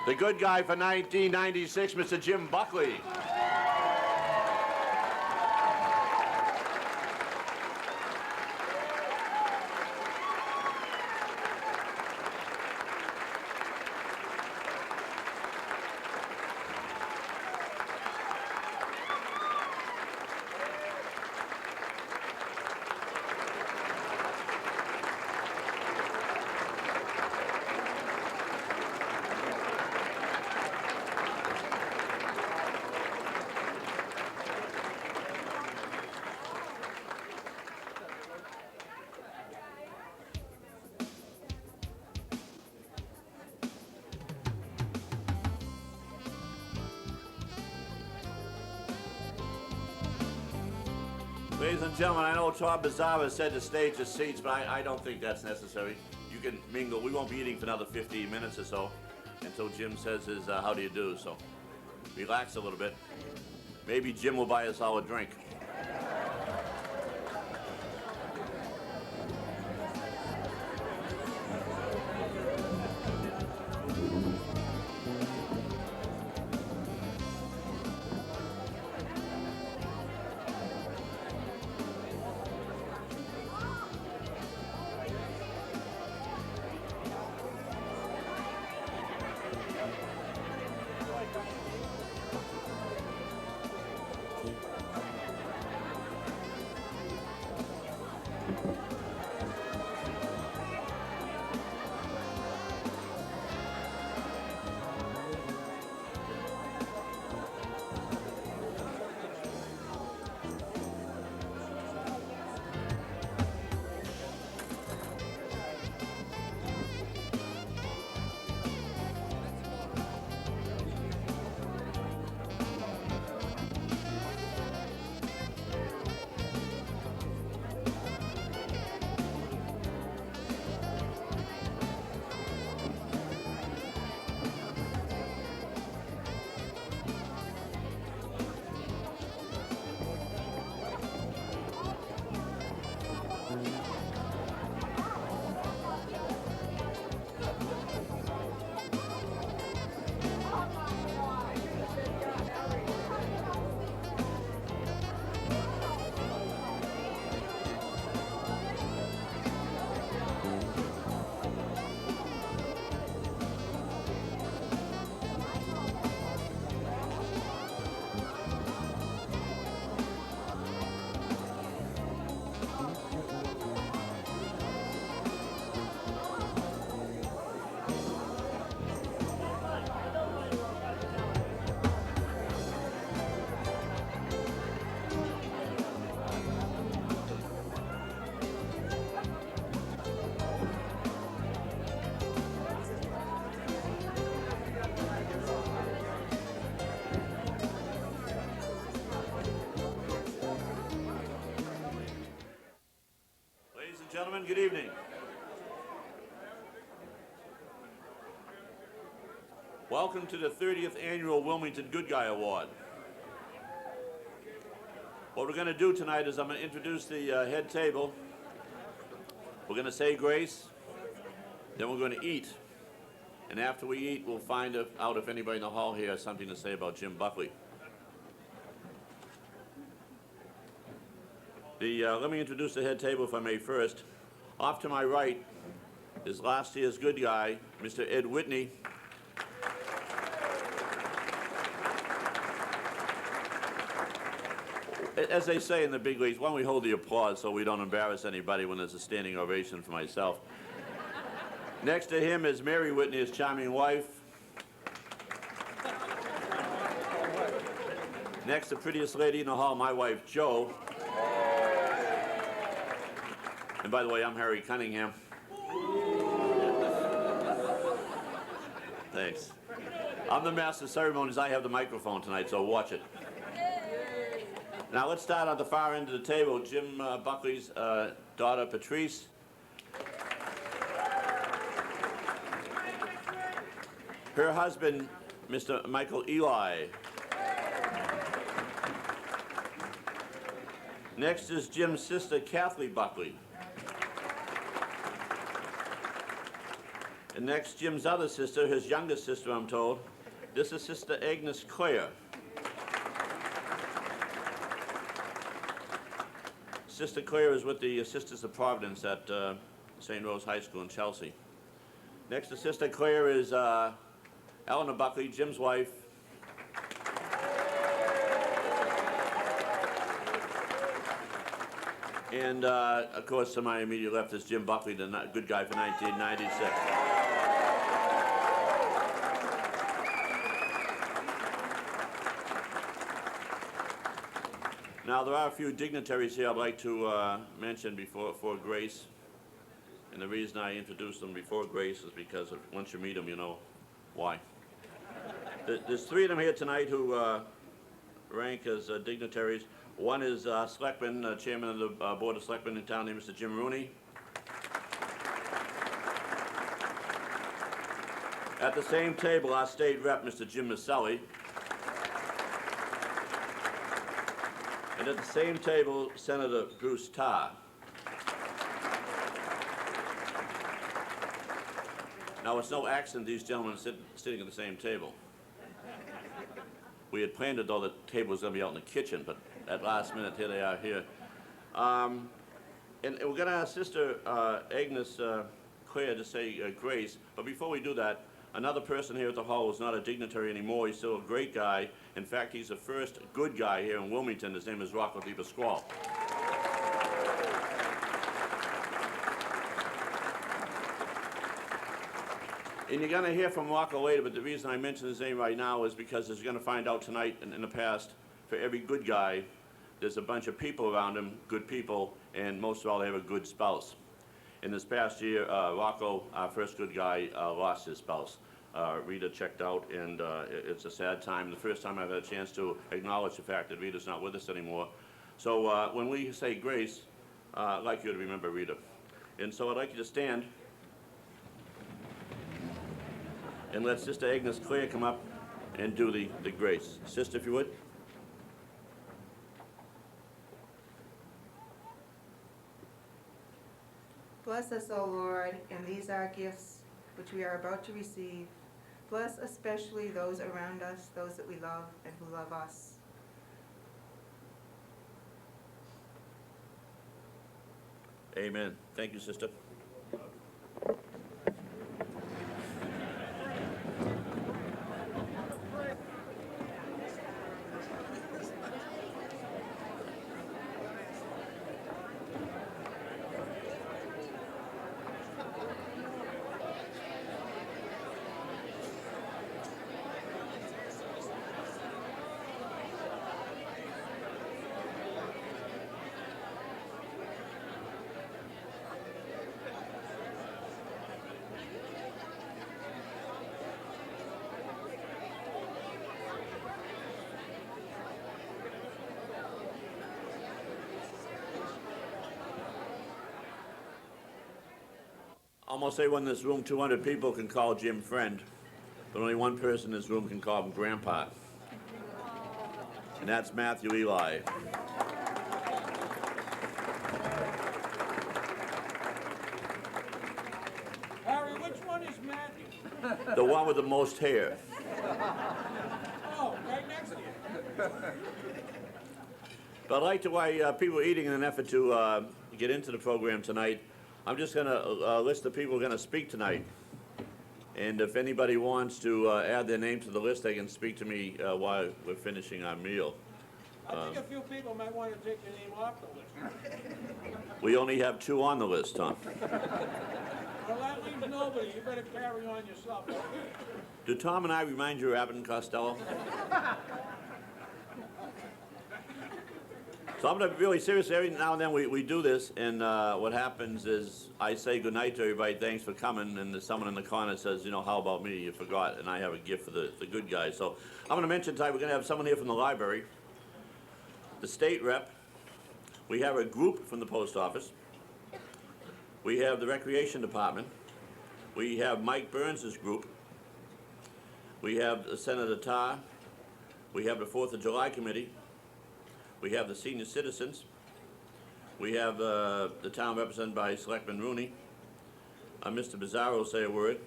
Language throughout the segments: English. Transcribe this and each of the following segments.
The good guy for 1996, Mr. Jim Buckley. Ladies and gentlemen, I know Tom Bizzara said to stage the seats, but I don't think that's necessary. You can mingle. We won't be eating for another 15 minutes or so until Jim says his how do you do, so relax a little bit. Maybe Jim will buy us all a drink. Gentlemen, good evening. Welcome to the 30th Annual Wilmington Good Guy Award. What we're going to do tonight is I'm going to introduce the head table. We're going to say grace, then we're going to eat. And after we eat, we'll find out if anybody in the hall here has something to say about Jim Buckley. Let me introduce the head table, if I may, first. Off to my right is last year's good guy, Mr. Ed Whitney. As they say in the big leagues, why don't we hold the applause so we don't embarrass anybody when there's a standing ovation for myself. Next to him is Mary Whitney, his charming wife. Next, the prettiest lady in the hall, my wife, Jo. And by the way, I'm Harry Cunningham. Thanks. I'm the master of ceremonies. I have the microphone tonight, so watch it. Now let's start at the far end of the table. Jim Buckley's daughter, Patrice. Her husband, Mr. Michael Eli. Next is Jim's sister, Kathleen Buckley. And next, Jim's other sister, his youngest sister, I'm told. This is Sister Agnes Clare. Sister Clare is with the Sisters of Providence at St. Rose High School in Chelsea. Next to Sister Clare is Eleanor Buckley, Jim's wife. And, of course, to my immediate left is Jim Buckley, the good guy for 1996. Now, there are a few dignitaries here I'd like to mention before Grace. And the reason I introduced them before Grace is because once you meet them, you know why. There's three of them here tonight who rank as dignitaries. One is Selectman, Chairman of the Board of Selectmen in town, named Mr. Jim Rooney. At the same table, our state rep, Mr. Jim Maselli. And at the same table, Senator Bruce Tarr. Now, it's no accident these gentlemen are sitting at the same table. We had planned it, though, the table was going to be out in the kitchen, but at last minute, here they are here. And we're going to ask Sister Agnes Clare to say grace, but before we do that, another person here at the hall is not a dignitary anymore. He's still a great guy. In fact, he's the first good guy here in Wilmington. His name is Rocco DiPasquale. And you're going to hear from Rocco later, but the reason I mention his name right now is because as you're going to find out tonight and in the past, for every good guy, there's a bunch of people around him, good people, and most of all, they have a good spouse. In this past year, Rocco, our first good guy, lost his spouse. Rita checked out, and it's a sad time. The first time I've had a chance to acknowledge the fact that Rita's not with us anymore. So when we say grace, I'd like you to remember Rita. And so I'd like you to stand and let Sister Agnes Clare come up and do the grace. Sister, if you would. Bless us, O Lord, and these our gifts which we are about to receive. Bless especially those around us, those that we love and who love us. Amen. Thank you, Sister. Almost everyone in this room, 200 people, can call Jim friend, but only one person in this room can call him Grandpa. And that's Matthew Eli. Harry, which one is Matthew? The one with the most hair. Oh, right next to you. But I'd like to, while people are eating in an effort to get into the program tonight, I'm just going to list the people who are going to speak tonight. And if anybody wants to add their name to the list, they can speak to me while we're finishing our meal. I think a few people might want to take your name off the list. We only have 2 on the list, Tom. Well, that leaves nobody. You better carry on yourself. Do Tom and I remind you of Abbott and Costello? So I'm going to be really serious. Every now and then we do this, and what happens is I say goodnight to everybody, thanks for coming, and there's someone in the corner that says, you know, how about me, you forgot, and I have a gift for the good guys. So I'm going to mention tonight we're going to have someone here from the library, the state rep, we have a group from the post office, we have the recreation department, we have Mike Burns' group, we have Senator Tarr, we have the 4th of July committee, we have the senior citizens. We have the town represented by Selectman Rooney. Mr. Bizzarro will say a word.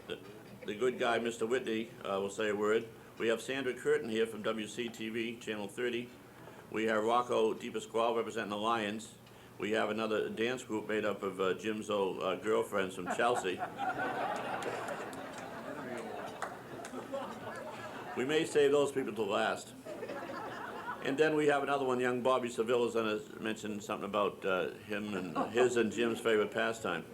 the good guy, Mr. Whitney, will say a word. We have Sandra Curtin here from WCTV, Channel 30. We have Rocco DePasquale representing the Lions. We have another dance group made up of Jim's old girlfriends from Chelsea. We may save those people to last. And then we have another one, young Bobby Seville is going to mention something about him and his and Jim's favorite pastime.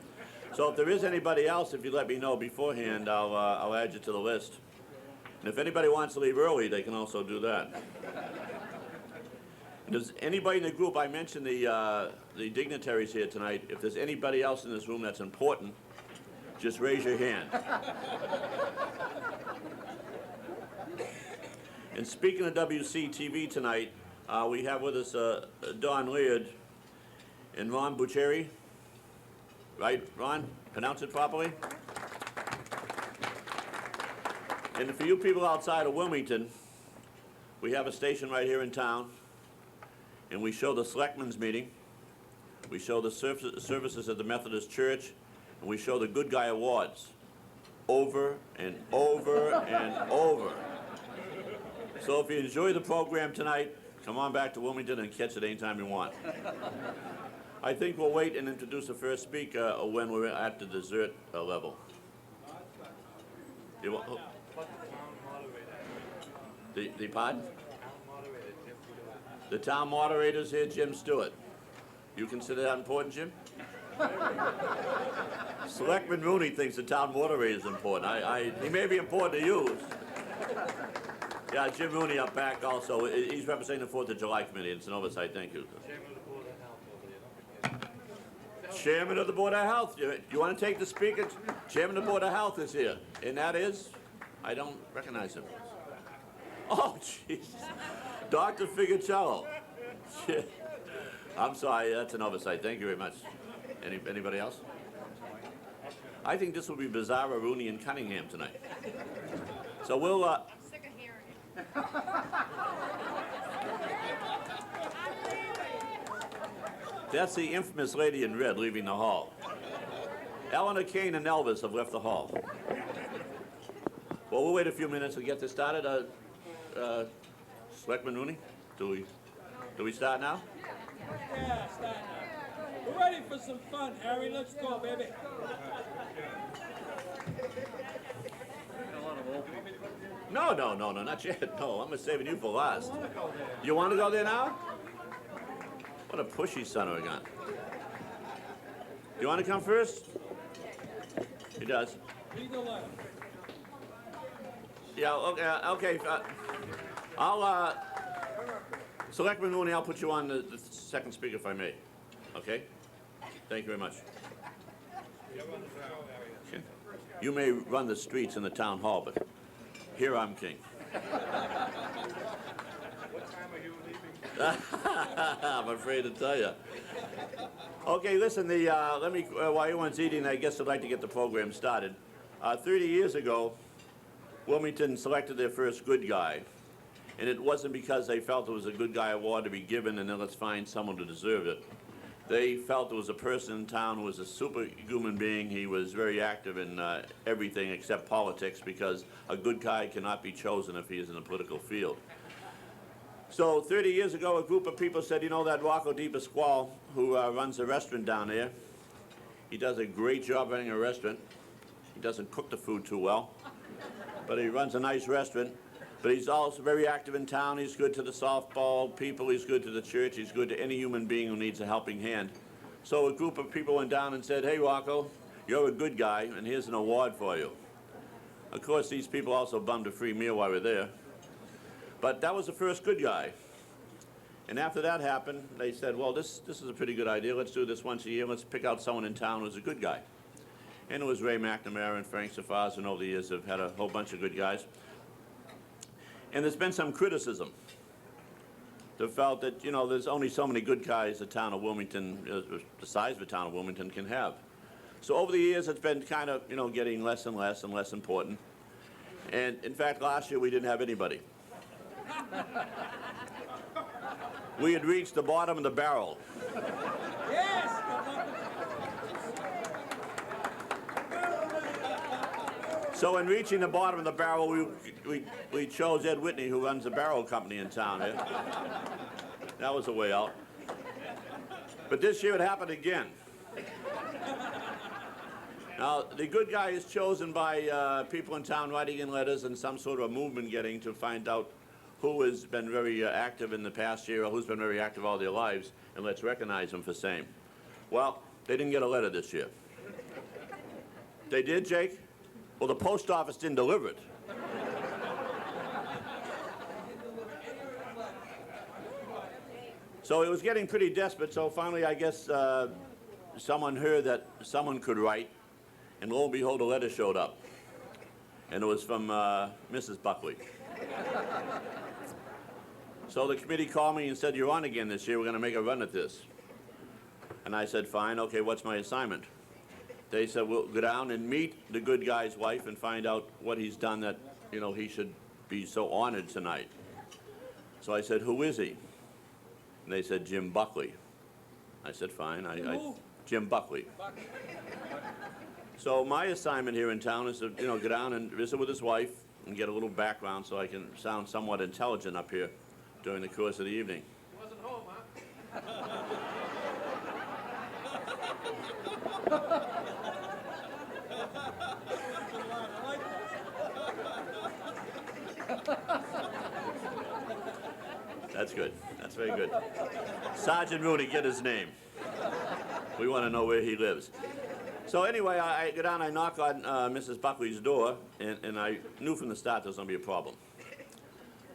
So if there is anybody else, if you let me know beforehand, I'll add you to the list. And if anybody wants to leave early, they can also do that. And does anybody in the group, I mentioned the dignitaries here tonight, if there's anybody else in this room that's important, just raise your hand. And speaking of WCTV tonight, we have with us Don Leard and Ron Bucheri. Right, Ron? Pronounce it properly? And for you people outside of Wilmington, we have a station right here in town, and we show the Selectmen's meeting, we show the services at the Methodist Church, and we show the Good Guy Awards over and over and over. So if you enjoy the program tonight, come on back to Wilmington and catch it anytime you want. I think we'll wait and introduce the first speaker when we're at the dessert level. You want, the pardon? The town moderator's here, Jim Stewart. You consider that important, Jim? Selectman Rooney thinks the town moderator's important. He may be important to you. Yeah, Jim Rooney up back also. He's representing the 4th of July Committee. It's an oversight. Thank you. Chairman of the Board of Health. You want to take the speaker? Chairman of the Board of Health is here. And that is? I don't recognize him. Oh, jeez. Dr. Figicello. I'm sorry, that's an oversight. Thank you very much. Anybody else? I think this will be Bizarro, Rooney, and Cunningham tonight. So we'll... Sick of hearing it. That's the infamous lady in red leaving the hall. Eleanor Kane and Elvis have left the hall. Well, we'll wait a few minutes to get this started. Selectman Rooney, do we start now? Yeah, start now. We're ready for some fun, Harry. Let's go, baby. No, not yet. No, I'm saving you for last. You want to go there now? What a pushy son of a gun. You want to come first? He does. Lead the left. Yeah, okay. Selectman Rooney, I'll put you on the second speaker if I may. Okay? Thank you very much. Okay. You may run the streets in the town hall, but here I'm king. What time are you leaving? I'm afraid to tell you. Okay, listen, let me, while everyone's eating, I guess I'd like to get the program started. 30 years ago, Wilmington selected their first good guy. And it wasn't because they felt it was a good guy award to be given and then let's find someone to deserve it. They felt there was a person in town who was a superhuman being. He was very active in everything except politics because a good guy cannot be chosen if he is in the political field. So 30 years ago, a group of people said, you know, that Rocco DePasquale, who runs a restaurant down there, he does a great job running a restaurant. He doesn't cook the food too well, but he runs a nice restaurant. But he's also very active in town. He's good to the softball people. He's good to the church. He's good to any human being who needs a helping hand. So a group of people went down and said, hey, Rocco, you're a good guy, and here's an award for you. Of course, these people also bummed a free meal while we were there. But that was the first good guy. And after that happened, they said, well, this is a pretty good idea. Let's do this once a year. Let's pick out someone in town who's a good guy. And it was Ray McNamara and Frank Safaz, and over the years have had a whole bunch of good guys. And there's been some criticism. They felt that, you know, there's only so many good guys the town of Wilmington, the size of the town of Wilmington can have. So over the years, it's been kind of, you know, getting less and less and less important. And in fact, last year we didn't have anybody. We had reached the bottom of the barrel. Yes! So in reaching the bottom of the barrel, we chose Ed Whitney, who runs the barrel company in town here. That was a way out. But this year it happened again. Now, the good guy is chosen by people in town writing in letters and some sort of a movement getting to find out who has been very active in the past year or who's been very active all their lives, and let's recognize them for same. Well, they didn't get a letter this year. They did, Jake? Well, the post office didn't deliver it. So it was getting pretty desperate, so finally I guess someone heard that someone could write, and lo and behold, a letter showed up. And it was from Mrs. Buckley. So the committee called me and said, "You're on again this year, we're gonna make a run at this." And I said, "Fine, okay, what's my assignment?" They said, "We'll go down and meet the good guy's wife and find out what he's done that, you know, he should be so honored tonight." So I said, "Who is he?" And they said, "Jim Buckley." I said, "Fine, Jim Buckley." So my assignment here in town is to, you know, go down and visit with his wife and get a little background so I can sound somewhat intelligent up here during the course of the evening. Wasn't home, huh? That's good. That's very good. Sergeant Rooney, get his name. We want to know where he lives. So anyway, I go down, I knock on Mrs. Buckley's door, and I knew from the start there was going to be a problem.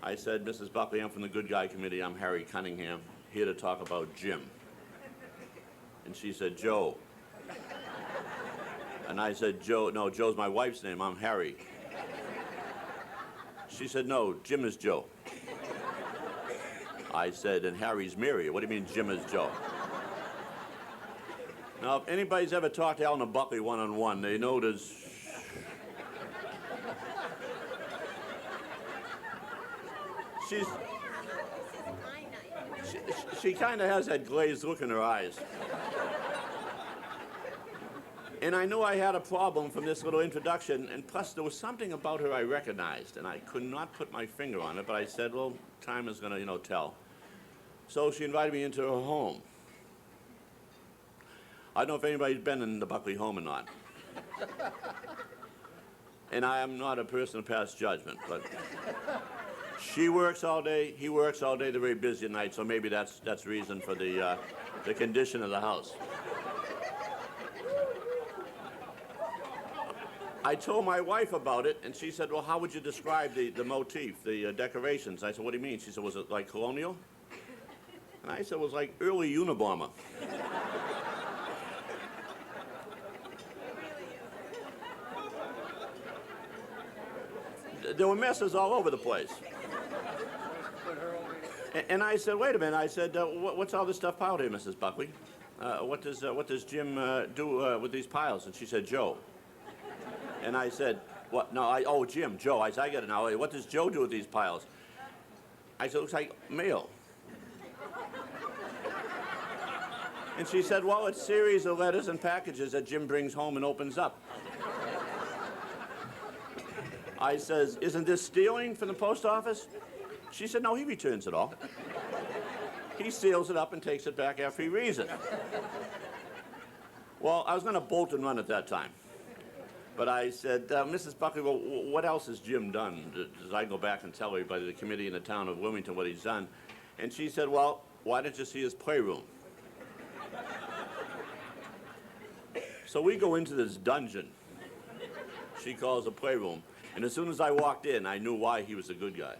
I said, "Mrs. Buckley, I'm from the Good Guy Committee. I'm Harry Cunningham, here to talk about Jim." And she said, "Joe." And I said, "Joe, no, Joe's my wife's name. I'm Harry." She said, "No, Jim is Joe." I said, "And Harry's Mary. What do you mean Jim is Joe?" Now, if anybody's ever talked to Eleanor Buckley one-on-one, they know there's... She kind of has that glazed look in her eyes. And I knew I had a problem from this little introduction, and plus there was something about her I recognized, and I could not put my finger on it, but I said, well, time is gonna, you know, tell. So she invited me into her home. I don't know if anybody's been in the Buckley home or not. And I am not a person of past judgment, but she works all day, he works all day, they're very busy at night, so maybe that's reason for the condition of the house. I told my wife about it, and she said, well, how would you describe the motif, the decorations? I said, what do you mean? She said, was it like colonial? And I said, it was like early Unabomber. There were messes all over the place. And I said, wait a minute. I said, what's all this stuff piled here, Mrs. Buckley? What does Jim do with these piles? And she said, Joe. And I said, what? No, Jim, Joe. I said, I get it now. What does Joe do with these piles? I said, it looks like mail. And she said, well, it's a series of letters and packages that Jim brings home and opens up. I says, isn't this stealing from the post office? She said, no, he returns it all. He seals it up and takes it back after he reads it. Well, I was going to bolt and run at that time. But I said, Mrs. Buckley, well, what else has Jim done? Does I go back and tell everybody, the committee in the town of Wilmington, what he's done? And she said, well, why don't you see his playroom? So we go into this dungeon she calls a playroom. And as soon as I walked in, I knew why he was a good guy.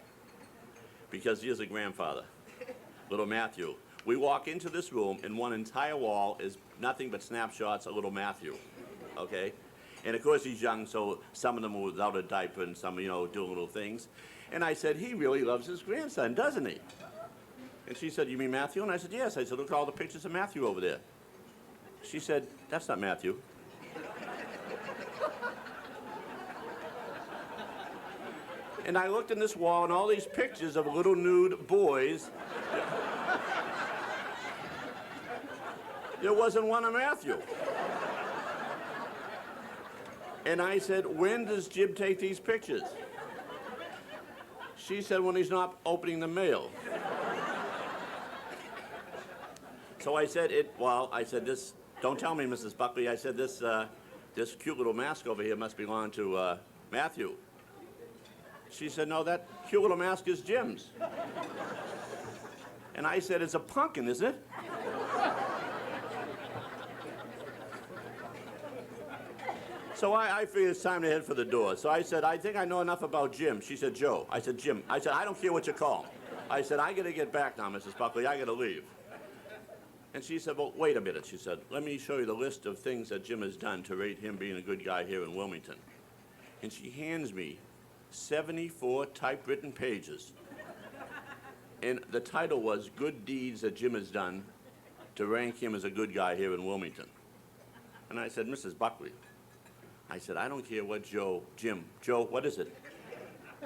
Because he is a grandfather, little Matthew. We walk into this room, and one entire wall is nothing but snapshots of little Matthew, okay? And of course he's young, so some of them were without a diaper and some, you know, doing little things. And I said, he really loves his grandson, doesn't he? And she said, you mean Matthew? And I said, yes. I said, look at all the pictures of Matthew over there. She said, that's not Matthew. And I looked in this wall, and all these pictures of little nude boys. There wasn't one of Matthew. And I said, when does Jim take these pictures? She said, when he's not opening the mail. So I said, this, don't tell me, Mrs. Buckley. I said, this cute little mask over here must belong to Matthew. She said, no, that cute little mask is Jim's. And I said, it's a pumpkin, isn't it? So I figured it's time to head for the door. So I said, I think I know enough about Jim. She said, Joe. I said, Jim. I said, I don't care what you call him. I said, I got to get back now, Mrs. Buckley. I got to leave. And she said, well, wait a minute, she said. Let me show you the list of things that Jim has done to rate him being a good guy here in Wilmington. And she hands me 74 typewritten pages. And the title was Good Deeds That Jim Has Done to rank him as a good guy here in Wilmington. And I said, Mrs. Buckley, I said, I don't care what Joe, what is it?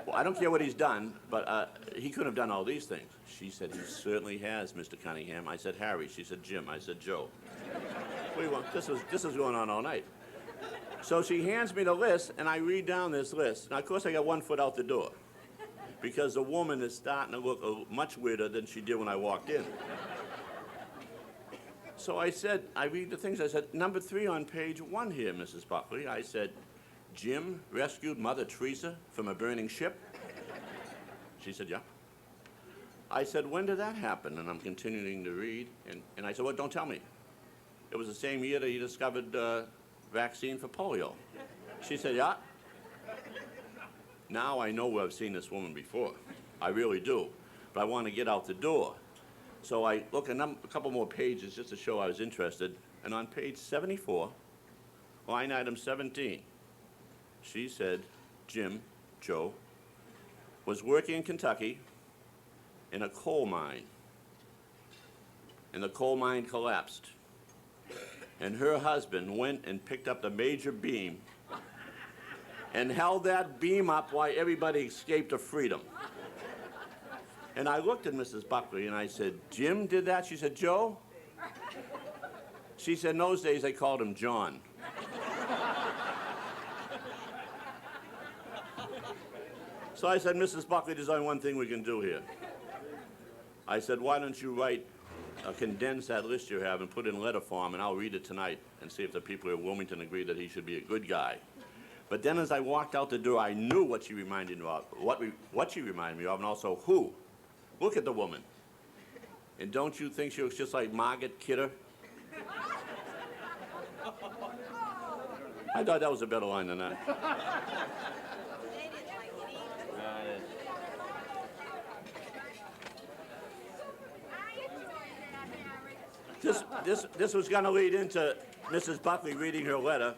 Well, I don't care what he's done, but he couldn't have done all these things. She said, he certainly has, Mr. Cunningham. I said, Harry. She said, Jim. I said, Joe. This was going on all night. So she hands me the list, and I read down this list. Now, of course, I got 1 foot out the door because the woman is starting to look much weirder than she did when I walked in. So I said, I read the things. I said, number 3 on page 1 here, Mrs. Buckley. I said, Jim rescued Mother Teresa from a burning ship. She said, yeah. I said, when did that happen? And I'm continuing to read. And I said, well, don't tell me. It was the same year that he discovered vaccine for polio. She said, yeah. Now I know where I've seen this woman before. I really do. But I want to get out the door. So I look a couple more pages just to show I was interested. And on page 74, line item 17, she said, Jim, Joe, was working in Kentucky in a coal mine. And the coal mine collapsed. And her husband went and picked up the major beam and held that beam up while everybody escaped to freedom. And I looked at Mrs. Buckley and I said, Jim did that? She said, Joe? She said, in those days they called him John. So I said, Mrs. Buckley, there's only one thing we can do here. I said, why don't you condense that list you have and put it in letter form, and I'll read it tonight and see if the people in Wilmington agree that he should be a good guy. But then as I walked out the door, I knew what she reminded me of, what she reminded me of, and also who. Look at the woman. And don't you think she looks just like Margaret Kidder? I thought that was a better line than that. This was going to lead into Mrs. Buckley reading her letter,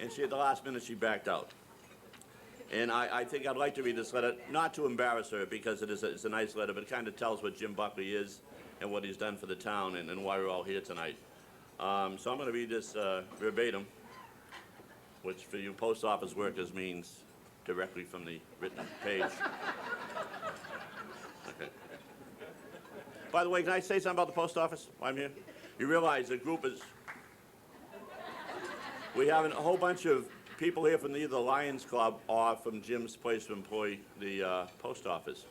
and at the last minute she backed out. And I think I'd like to read this letter, not to embarrass her, because it's a nice letter, but it kind of tells what Jim Buckley is and what he's done for the town and why we're all here tonight. So I'm going to read this verbatim, which for you post office workers means directly from the written page. Okay. By the way, can I say something about the post office while I'm here? You realize the group is... We have a whole bunch of people here from either the Lions Club or from Jim's place to employ the post office.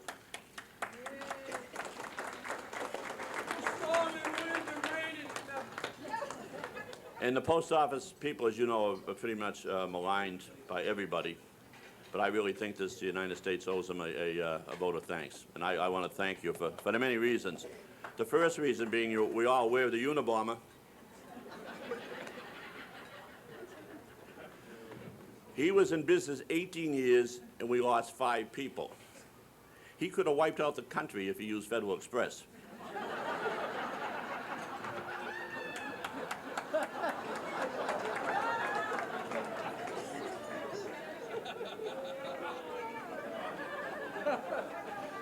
And the post office people, as you know, are pretty much maligned by everybody. But I really think the United States owes them a vote of thanks. And I want to thank you for the many reasons. The first reason being we all wear the Unabomber. He was in business 18 years, and we lost 5 people. He could have wiped out the country if he used Federal Express.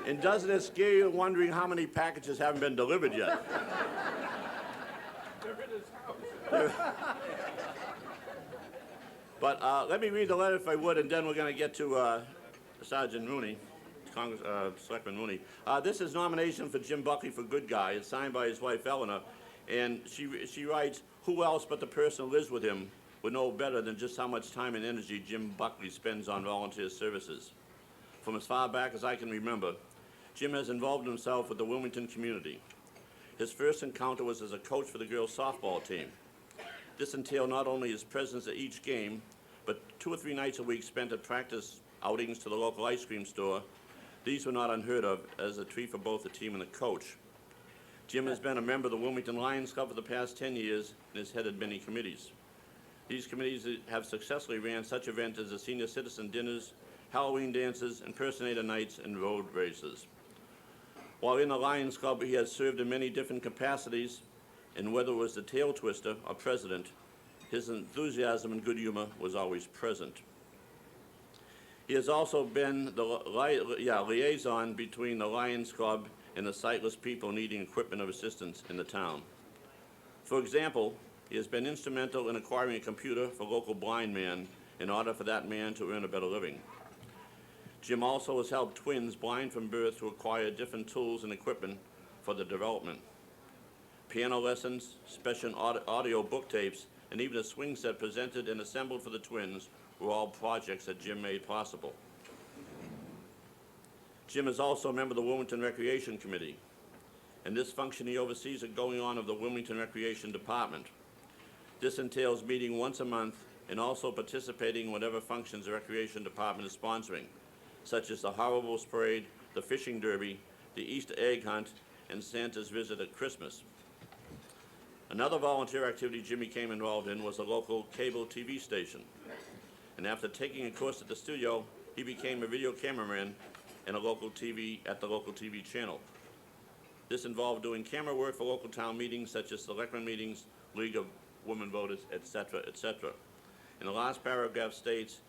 And doesn't it scare you wondering how many packages haven't been delivered yet? They're in his house. But let me read the letter if I would, and then we're going to get to Sergeant Rooney, Selectman Rooney. This is nomination for Jim Buckley for Good Guy. It's signed by his wife, Eleanor. And she writes, who else but the person who lives with him would know better than just how much time and energy Jim Buckley spends on volunteer services. From as far back as I can remember, Jim has involved himself with the Wilmington community. His first encounter was as a coach for the girls' softball team. This entailed not only his presence at each game, but 2 or 3 nights a week spent at practice outings to the local ice cream store. These were not unheard of as a treat for both the team and the coach. Jim has been a member of the Wilmington Lions Club for the past 10 years and has headed many committees. These committees have successfully ran such events as the senior citizen dinners, Halloween dances, impersonator nights, and road races. While in the Lions Club, he has served in many different capacities, and whether it was the tail twister or president, his enthusiasm and good humor was always present. He has also been the liaison between the Lions Club and the sightless people needing equipment of assistance in the town. For example, he has been instrumental in acquiring a computer for a local blind man in order for that man to earn a better living. Jim also has helped twins blind from birth to acquire different tools and equipment for their development. Piano lessons, special audio book tapes, and even a swing set presented and assembled for the twins were all projects that Jim made possible. Jim is also a member of the Wilmington Recreation Committee. In this function, he oversees the going-on of the Wilmington Recreation Department. This entails meeting once a month and also participating in whatever functions the Recreation Department is sponsoring, such as the Horribles Parade, the Fishing Derby, the Easter egg hunt, and Santa's visit at Christmas. Another volunteer activity Jim became involved in was a local cable TV station. And after taking a course at the studio, he became a video cameraman in a local TV at the local TV channel. This involved doing camera work for local town meetings such as selectmen meetings, League of Women Voters, etc., etc. And the last paragraph states,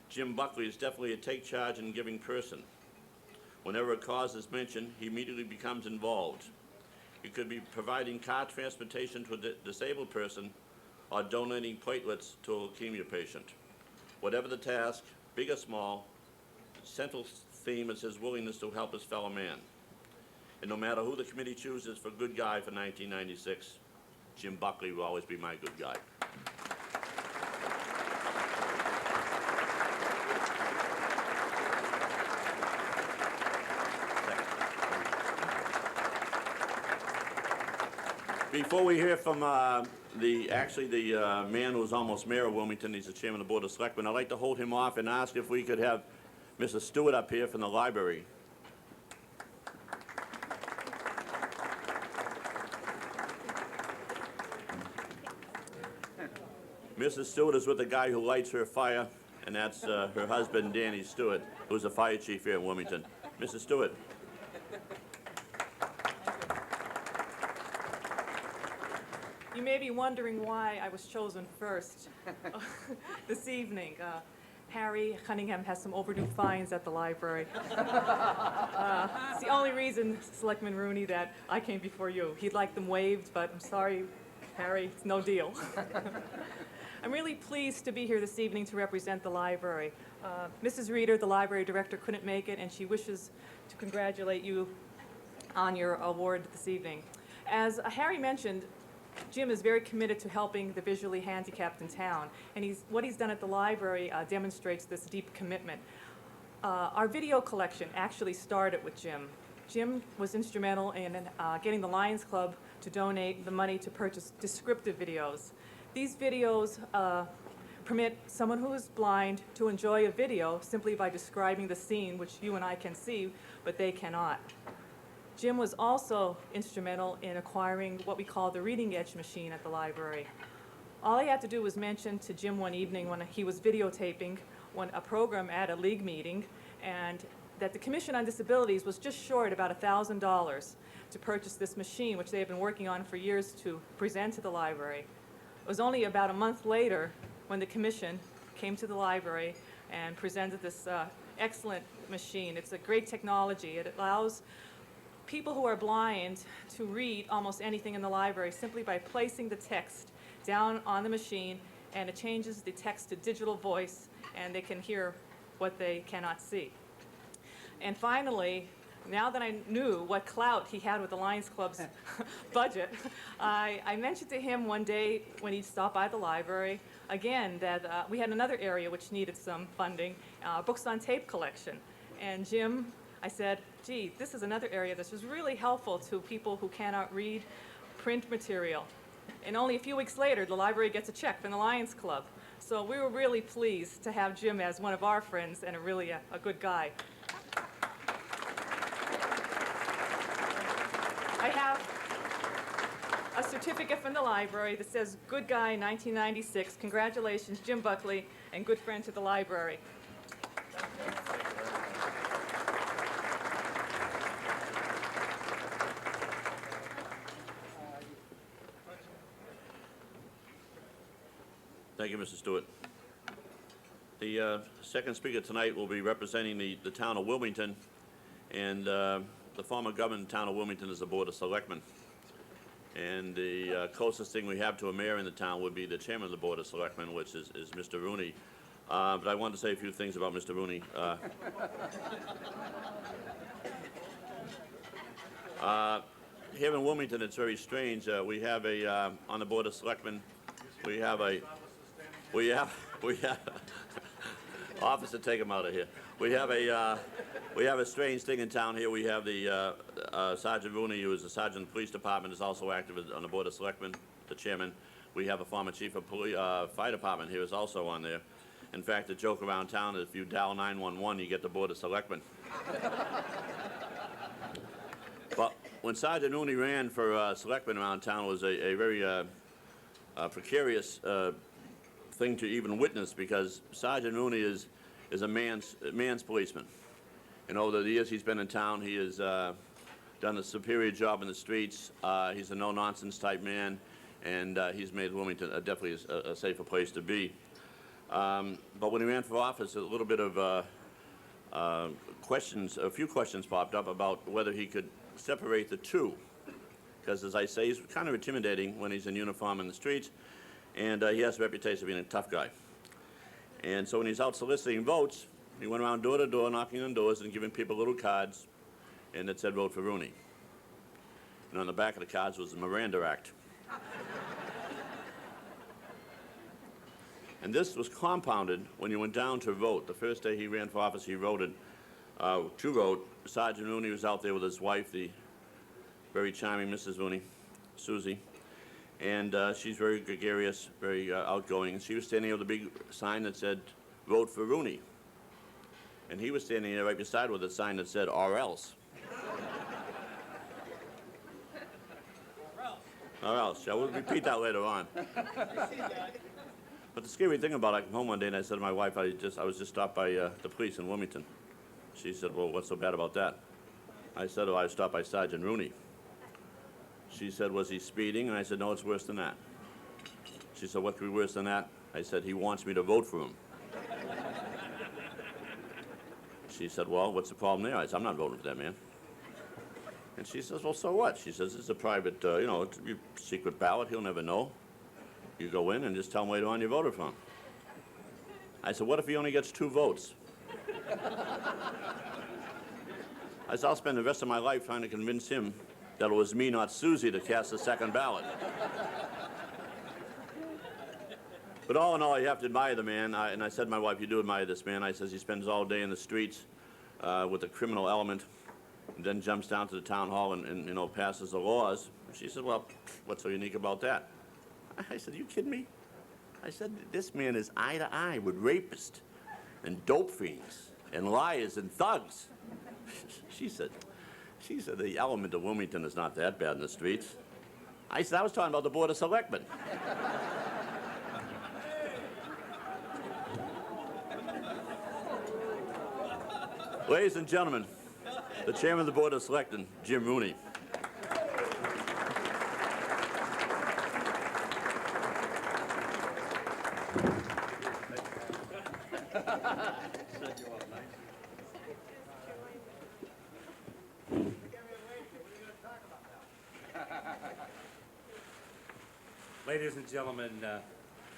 Jim Buckley is definitely a take charge and giving person. Whenever a cause is mentioned, he immediately becomes involved. It could be providing car transportation to a disabled person or donating platelets to a leukemia patient. Whatever the task, big or small, the central theme is his willingness to help his fellow man. And no matter who the committee chooses for good guy for 1996, Jim Buckley will always be my good guy. Before we hear from the man who was almost mayor of Wilmington, he's the chairman of the Board of Selectmen, I'd like to hold him off and ask if we could have Mr. Stewart up here from the library. Mrs. Stewart is with the guy who lights her fire, and that's her husband, Danny Stewart, who's the fire chief here in Wilmington. Mrs. Stewart. You may be wondering why I was chosen first this evening. Harry Cunningham has some overdue fines at the library. It's the only reason, Selectman Rooney, that I came before you. He'd like them waived, but I'm sorry, Harry, it's no deal. I'm really pleased to be here this evening to represent the library. Mrs. Reeder, the library director, couldn't make it, and she wishes to congratulate you on your award this evening. As Harry mentioned, Jim is very committed to helping the visually handicapped in town, and what he's done at the library demonstrates this deep commitment. Our video collection actually started with Jim. Jim was instrumental in getting the Lions Club to donate the money to purchase descriptive videos. These videos permit someone who is blind to enjoy a video simply by describing the scene, which you and I can see, but they cannot. Jim was also instrumental in acquiring what we call the Reading Edge machine at the library. All I had to do was mention to Jim one evening when he was videotaping a program at a league meeting, and that the Commission on Disabilities was just short about $1,000 to purchase this machine, which they have been working on for years to present to the library. It was only about a month later when the Commission came to the library and presented this excellent machine. It's a great technology. It allows people who are blind to read almost anything in the library simply by placing the text down on the machine, and it changes the text to digital voice, and they can hear what they cannot see. And finally, now that I knew what clout he had with the Lions Club's budget, I mentioned to him one day when he stopped by the library, again, that we had another area which needed some funding, books on tape collection. And Jim, I said, gee, this is another area that's just really helpful to people who cannot read print material. And only a few weeks later, the library gets a check from the Lions Club. So we were really pleased to have Jim as one of our friends and really a good guy. I have a certificate from the library that says, Good Guy 1996. Congratulations, Jim Buckley, and good friend to the library. Thank you, Mr. Stewart. The second speaker tonight will be representing the town of Wilmington, and the former government town of Wilmington is the Board of Selectmen. And the closest thing we have to a mayor in the town would be the chairman of the Board of Selectmen, which is Mr. Rooney. But I wanted to say a few things about Mr. Rooney. Here in Wilmington, it's very strange. We have on the Board of Selectmen, we have officer, take him out of here. We have a strange thing in town here. We have the Sergeant Rooney, who is the sergeant of the police department, is also active on the Board of Selectmen, the chairman. We have a former chief of fire department here is also on there. In fact, the joke around town is if you dial 911, you get the Board of Selectmen. But when Sergeant Rooney ran for selectman around town, it was a very precarious thing to even witness, because Sergeant Rooney is a man's policeman. And over the years he's been in town, he has done a superior job in the streets. He's a no-nonsense type man, and he's made Wilmington definitely a safer place to be. But when he ran for office, a little bit of questions, a few questions popped up about whether he could separate the two. Because, as I say, he's kind of intimidating when he's in uniform in the streets, and he has a reputation of being a tough guy. And so when he's out soliciting votes, he went around door to door, knocking on doors and giving people little cards, and it said, vote for Rooney. And on the back of the cards was the Miranda Act. And this was compounded when he went down to vote. The first day he ran for office, he voted to vote. Sergeant Rooney was out there with his wife, the very charming Mrs. Rooney, Susie. And she's very gregarious, very outgoing. And she was standing there with a big sign that said, vote for Rooney. And he was standing there right beside with a sign that said, or else. Or else. I will repeat that later on. But the scary thing about it, I came home one day and I said to my wife, I was just stopped by the police in Wilmington. She said, well, what's so bad about that? I said, oh, I was stopped by Sergeant Rooney. She said, was he speeding? And I said, no, it's worse than that. She said, what could be worse than that? I said, he wants me to vote for him. She said, well, what's the problem there? I said, I'm not voting for that man. And she says, well, so what? She says, it's a private, it's a secret ballot. He'll never know. You go in and just tell him later on you voted for him. I said, what if he only gets 2 votes? I said, I'll spend the rest of my life trying to convince him that it was me, not Susie, to cast the second ballot. But all in all, you have to admire the man. And I said to my wife, you do admire this man. I says he spends all day in the streets with a criminal element, and then jumps down to the town hall and passes the laws. She said, well, what's so unique about that? I said, are you kidding me? I said, this man is eye to eye with rapists and dope fiends and liars and thugs. She said, the element of Wilmington is not that bad in the streets. I said, I was talking about the Board of Selectmen. Ladies and gentlemen, the chairman of the Board of Selectmen, Jim Rooney. Ladies and gentlemen,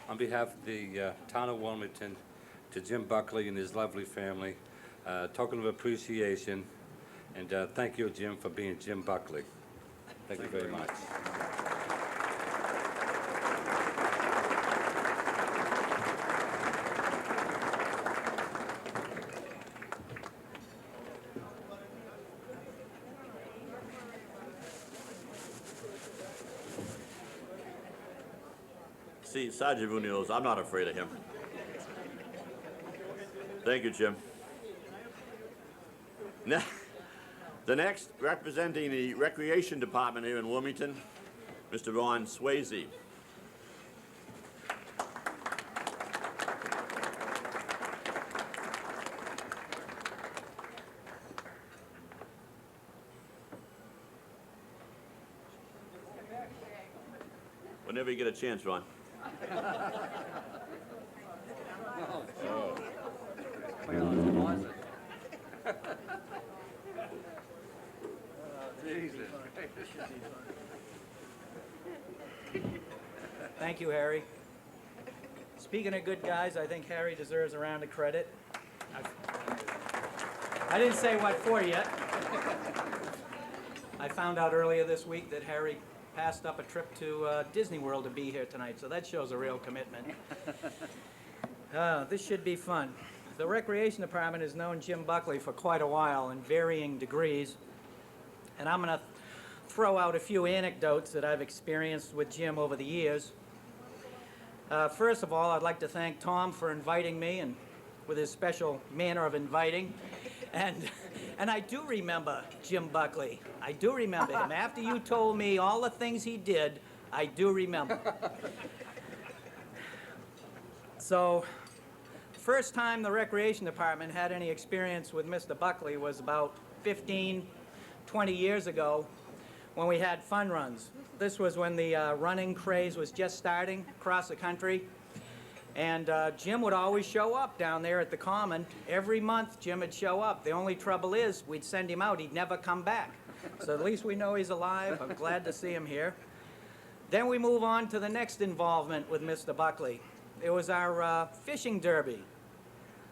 on behalf of the town of Wilmington, to Jim Buckley and his lovely family, token of appreciation And thank you, Jim, for being Jim Buckley. Thank you very much. See, Sergeant Munoz, I'm not afraid of him. Thank you, Jim. The next, representing the Recreation Department here in Wilmington, Mr. Ron Swayze. Whenever you get a chance, Ron. Thank you, Harry. Speaking of good guys, I think Harry deserves a round of credit. I didn't say what for yet. I found out earlier this week that Harry passed up a trip to Disney World to be here tonight, so that shows a real commitment. This should be fun. The Recreation Department has known Jim Buckley for quite a while in varying degrees, and I'm going to throw out a few anecdotes that I've experienced with Jim over the years. First of all, I'd like to thank Tom for inviting me and with his special manner of inviting. And I do remember Jim Buckley. I do remember him. After you told me all the things he did, I do remember. So, first time the Recreation Department had any experience with Mr. Buckley was about 15, 20 years ago when we had fun runs. This was when the running craze was just starting across the country. And Jim would always show up down there at the Common. Every month, Jim would show up. The only trouble is, we'd send him out. He'd never come back. So at least we know he's alive. I'm glad to see him here. Then we move on to the next involvement with Mr. Buckley. It was our fishing derby.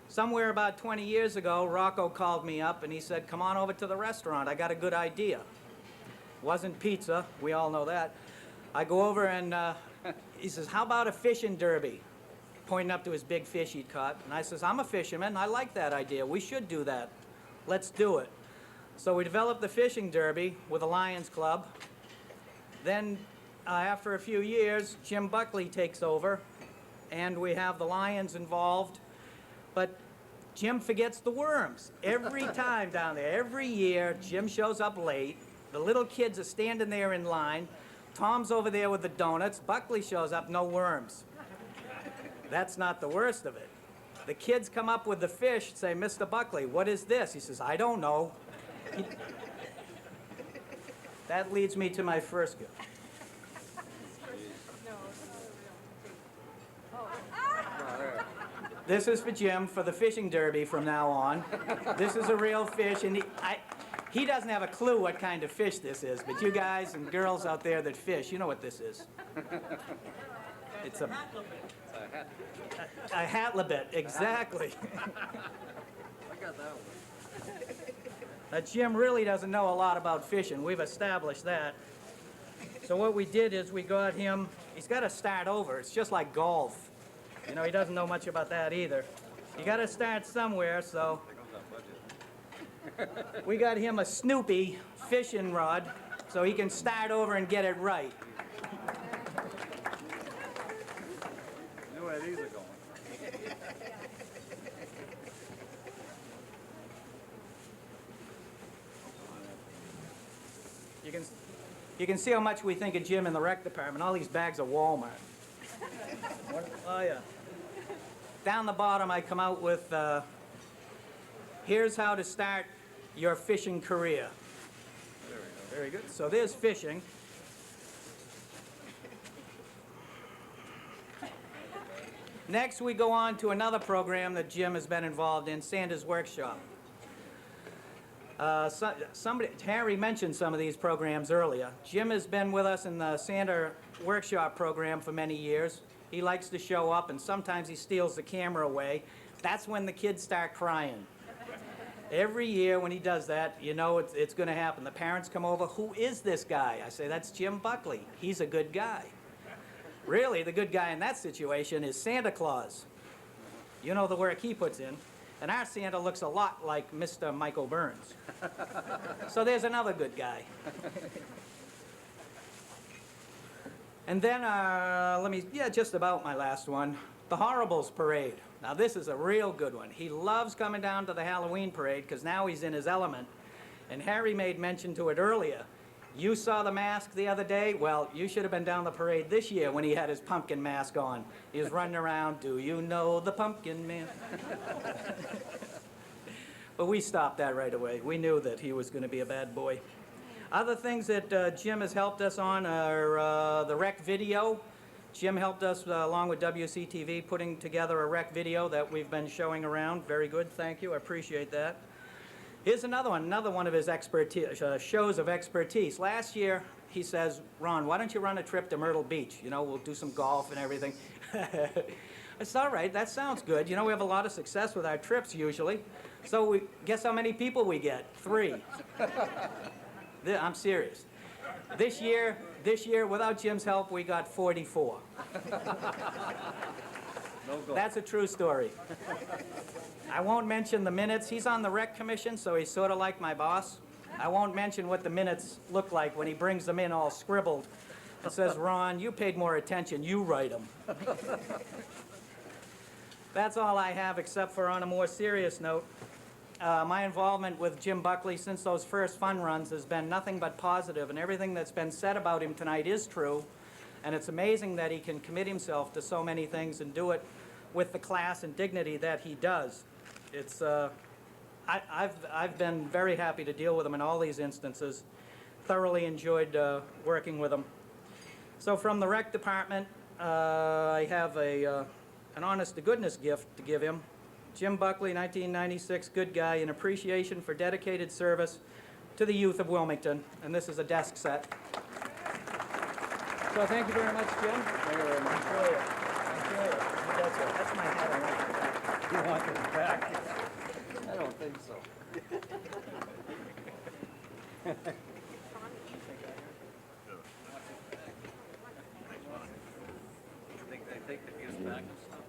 Somewhere about 20 years ago, Rocco called me up and he said, "Come on over to the restaurant. I got a good idea." Wasn't pizza. We all know that. I go over and he says, "How about a fishing derby?" Pointing up to his big fish he'd caught. And I says, "I'm a fisherman. I like that idea. We should do that. Let's do it." So we developed the fishing derby with the Lions Club. Then after a few years, Jim Buckley takes over and we have the Lions involved. But Jim forgets the worms. Every time down there, every year, Jim shows up late. The little kids are standing there in line. Tom's over there with the donuts. Buckley shows up, no worms. That's not the worst of it. The kids come up with the fish and say, "Mr. Buckley, what is this?" He says, "I don't know." That leads me to my first gift. This is for Jim for the fishing derby from now on. This is a real fish, and he doesn't have a clue what kind of fish this is, but you guys and girls out there that fish, you know what this is. It's a halibut, exactly. I got that one. Jim really doesn't know a lot about fishing. We've established that. So what we did is we got him, he's got to start over. It's just like golf. You know, he doesn't know much about that either. You got to start somewhere, so we got him a Snoopy fishing rod so he can start over and get it right. You know where these are going. You can see how much we think of Jim in the rec department. All these bags of Walmart. Oh, yeah. Down the bottom, I come out with, here's how to start your fishing career. There we go. Very good. So there's fishing. Next, we go on to another program that Jim has been involved in, Santa's Workshop. Harry mentioned some of these programs earlier. Jim has been with us in the Santa Workshop program for many years. He likes to show up, and sometimes he steals the camera away. That's when the kids start crying. Every year when he does that, you know it's going to happen. The parents come over, who is this guy? I say, that's Jim Buckley. He's a good guy. Really, the good guy in that situation is Santa Claus. You know the work he puts in. And our Santa looks a lot like Mr. Michael Burns. So there's another good guy. And then, just about my last one, the Horribles Parade. Now this is a real good one. He loves coming down to the Halloween parade because now he's in his element. And Harry made mention to it earlier. You saw the mask the other day? Well, you should have been down the parade this year when he had his pumpkin mask on. He was running around, do you know the pumpkin man? But we stopped that right away. We knew that he was going to be a bad boy. Other things that Jim has helped us on are the rec video. Jim helped us, along with WCTV, putting together a rec video that we've been showing around. Very good, thank you, I appreciate that. Here's another one of his shows of expertise. Last year, he says, Ron, why don't you run a trip to Myrtle Beach? You know, we'll do some golf and everything. It's all right, that sounds good. You know, we have a lot of success with our trips usually. So guess how many people we get? 3. I'm serious. This year, without Jim's help, we got 44. No go. That's a true story. I won't mention the minutes. He's on the rec commission, so he's sort of like my boss. I won't mention what the minutes look like when he brings them in all scribbled. It says, Ron, you paid more attention. You write them. That's all I have, except for on a more serious note. My involvement with Jim Buckley since those first fun runs has been nothing but positive, and everything that's been said about him tonight is true. And it's amazing that he can commit himself to so many things and do it with the class and dignity that he does. It's, I've been very happy to deal with him in all these instances. Thoroughly enjoyed working with him. So from the rec department, I have an honest-to-goodness gift to give him. Jim Buckley, 1996, good guy, in appreciation for dedicated service to the youth of Wilmington. And this is a desk set. So thank you very much, Jim. Thank you very much. Enjoy it. Enjoy it. That's my hat. I want it back. You want it back? I don't think so. Think they take the gifts back and stuff?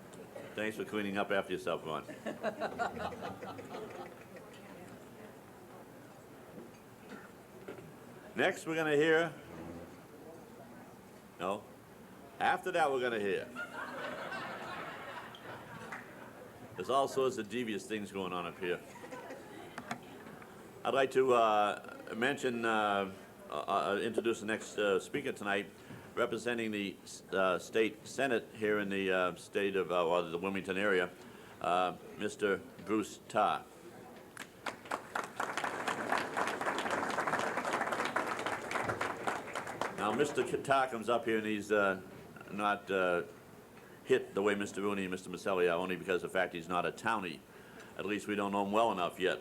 Thanks for cleaning up after yourself, Ron. Next, we're going to hear... No? After that, we're going to hear... There's all sorts of devious things going on up here. I'd like to introduce the next speaker tonight, representing the state senate here in the state of, the Wilmington area, Mr. Bruce Tarr. Now, Mr. Tarr comes up here and he's not hit the way Mr. Rooney and Mr. Maselli are, only because of the fact he's not a townie. At least we don't know him well enough yet.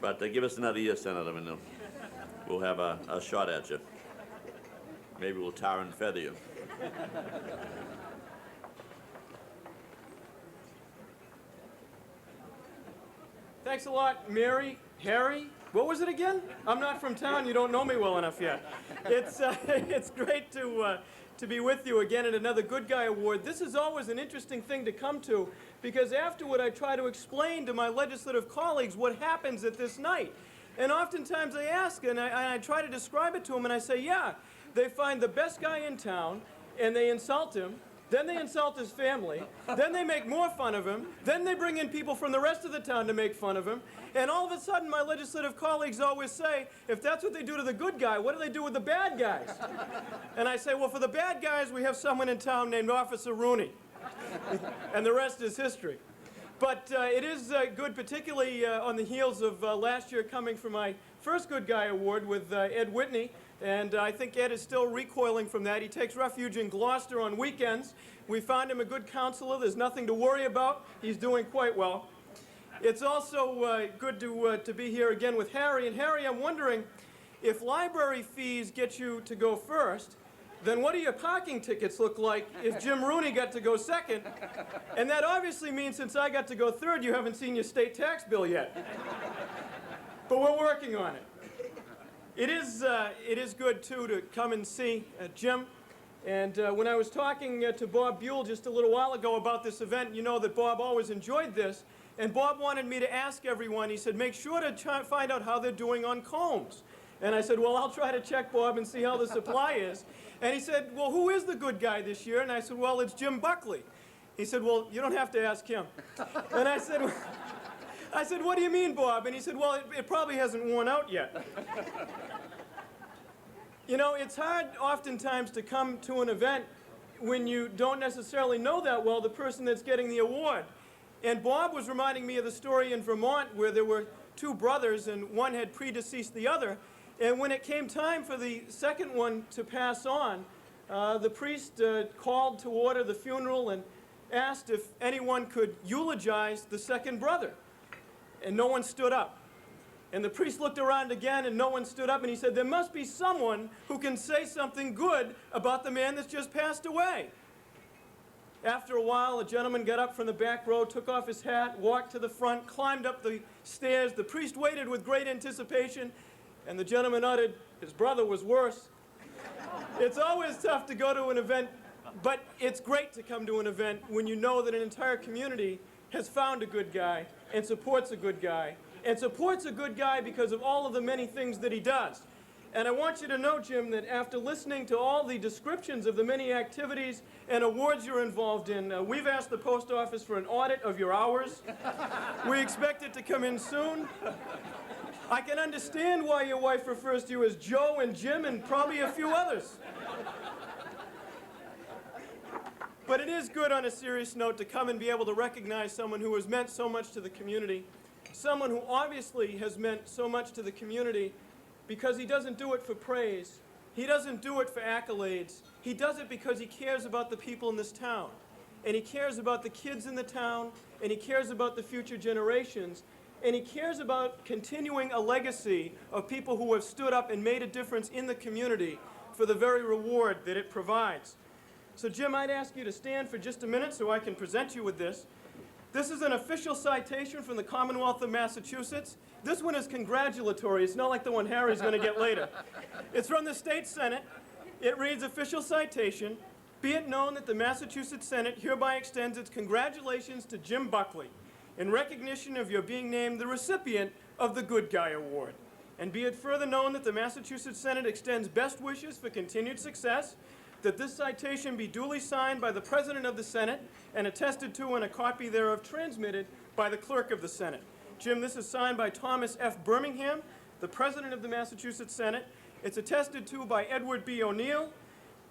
But give us another year, Senator, and we'll have a shot at you. Maybe we'll tar and feather you. Thanks a lot, Mary, Harry. What was it again? I'm not from town. You don't know me well enough yet. It's great to be with you again at another Good Guy Award. This is always an interesting thing to come to because afterward I try to explain to my legislative colleagues what happens at this night. And oftentimes they ask and I try to describe it to them and I say, yeah, they find the best guy in town and they insult him. Then they insult his family. Then they make more fun of him. Then they bring in people from the rest of the town to make fun of him. And all of a sudden, my legislative colleagues always say, if that's what they do to the good guy, what do they do with the bad guys? And I say, well, for the bad guys, we have someone in town named Officer Rooney. And the rest is history. But it is good, particularly on the heels of last year coming for my first Good Guy Award with Ed Whitney. And I think Ed is still recoiling from that. He takes refuge in Gloucester on weekends. We found him a good counselor. There's nothing to worry about. He's doing quite well. It's also good to be here again with Harry. And Harry, I'm wondering, if library fees get you to go first, then what do your parking tickets look like if Jim Rooney got to go second? And that obviously means since I got to go third, you haven't seen your state tax bill yet. But we're working on it. It is good, too, to come and see Jim. And when I was talking to Bob Buell just a little while ago about this event, you know that Bob always enjoyed this. And Bob wanted me to ask everyone, he said, make sure to find out how they're doing on combs. And I said, well, I'll try to check, Bob, and see how the supply is. And he said, well, who is the good guy this year? And I said, well, it's Jim Buckley. He said, well, you don't have to ask him. And I said, what do you mean, Bob? And he said, well, it probably hasn't worn out yet. You know, it's hard oftentimes to come to an event when you don't necessarily know that well the person that's getting the award. And Bob was reminding me of the story in Vermont where there were two brothers and one had predeceased the other. And when it came time for the second one to pass on, the priest called to order the funeral and asked if anyone could eulogize the second brother. And no one stood up. And the priest looked around again and no one stood up and he said, there must be someone who can say something good about the man that's just passed away. After a while, a gentleman got up from the back row, took off his hat, walked to the front, climbed up the stairs. The priest waited with great anticipation, and the gentleman uttered, his brother was worse. It's always tough to go to an event, but it's great to come to an event when you know that an entire community has found a good guy and supports a good guy, and supports a good guy because of all of the many things that he does. And I want you to know, Jim, that after listening to all the descriptions of the many activities and awards you're involved in, we've asked the post office for an audit of your hours. We expect it to come in soon. I can understand why your wife refers to you as Joe and Jim and probably a few others. But it is good on a serious note to come and be able to recognize someone who has meant so much to the community, someone who obviously has meant so much to the community because he doesn't do it for praise. He doesn't do it for accolades. He does it because he cares about the people in this town. And he cares about the kids in the town, and he cares about the future generations, and he cares about continuing a legacy of people who have stood up and made a difference in the community for the very reward that it provides. So Jim, I'd ask you to stand for just a minute so I can present you with this. This is an official citation from the Commonwealth of Massachusetts. This one is congratulatory. It's not like the one Harry's going to get later. It's from the State Senate. It reads, official citation, be it known that the Massachusetts Senate hereby extends its congratulations to Jim Buckley in recognition of your being named the recipient of the Good Guy Award. And be it further known that the Massachusetts Senate extends best wishes for continued success, that this citation be duly signed by the President of the Senate and attested to and a copy thereof transmitted by the Clerk of the Senate. Jim, this is signed by Thomas F. Birmingham, the President of the Massachusetts Senate. It's attested to by Edward B. O'Neill,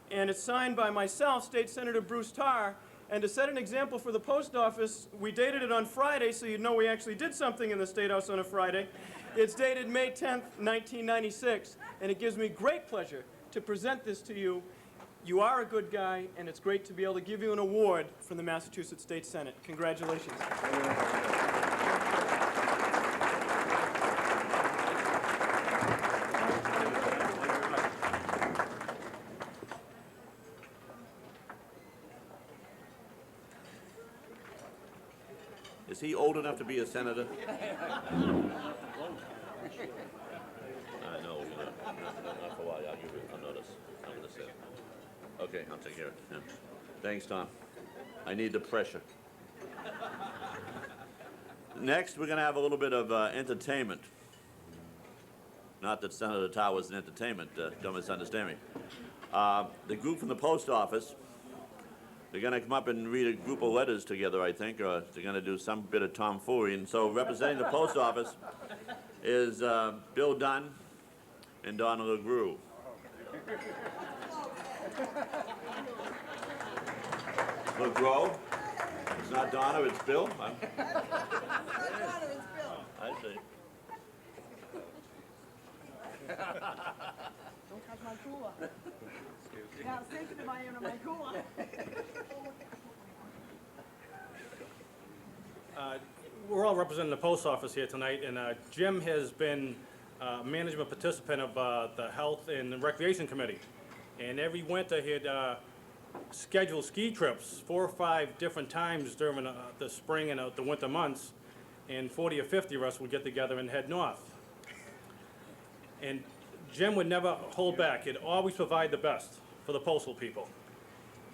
and it's signed by myself, State Senator Bruce Tarr. And to set an example for the post office, we dated it on Friday, so you'd know we actually did something in the State House on a Friday. It's dated May 10th, 1996, and it gives me great pleasure to present this to you. You are a good guy, and it's great to be able to give you an award from the Massachusetts State Senate. Congratulations. Is he old enough to be a senator? I know, not for a while. I'll give you a notice. I'm going to say. Okay, I'll take care of it. Yeah. Thanks, Tom. I need the pressure. Next, we're going to have a little bit of entertainment. Not that Senator Tarr was an entertainment, don't misunderstand me. The group from the post office, they're going to come up and read a group of letters together, I think, or they're going to do some bit of tomfoolery. And so representing the post office is Bill Dunn and Donna LeGroux. LeGroux? It's not Donna, it's Bill? I see. Don't touch my cooler. Yeah, sensitive I am to my cooler. We're all representing the post office here tonight, and Jim has been a management participant of the Health and Recreation Committee. And every winter he'd schedule ski trips 4 or 5 different times during the spring and the winter months. And 40 or 50 of us would get together and head north. And Jim would never hold back. He'd always provide the best for the postal people.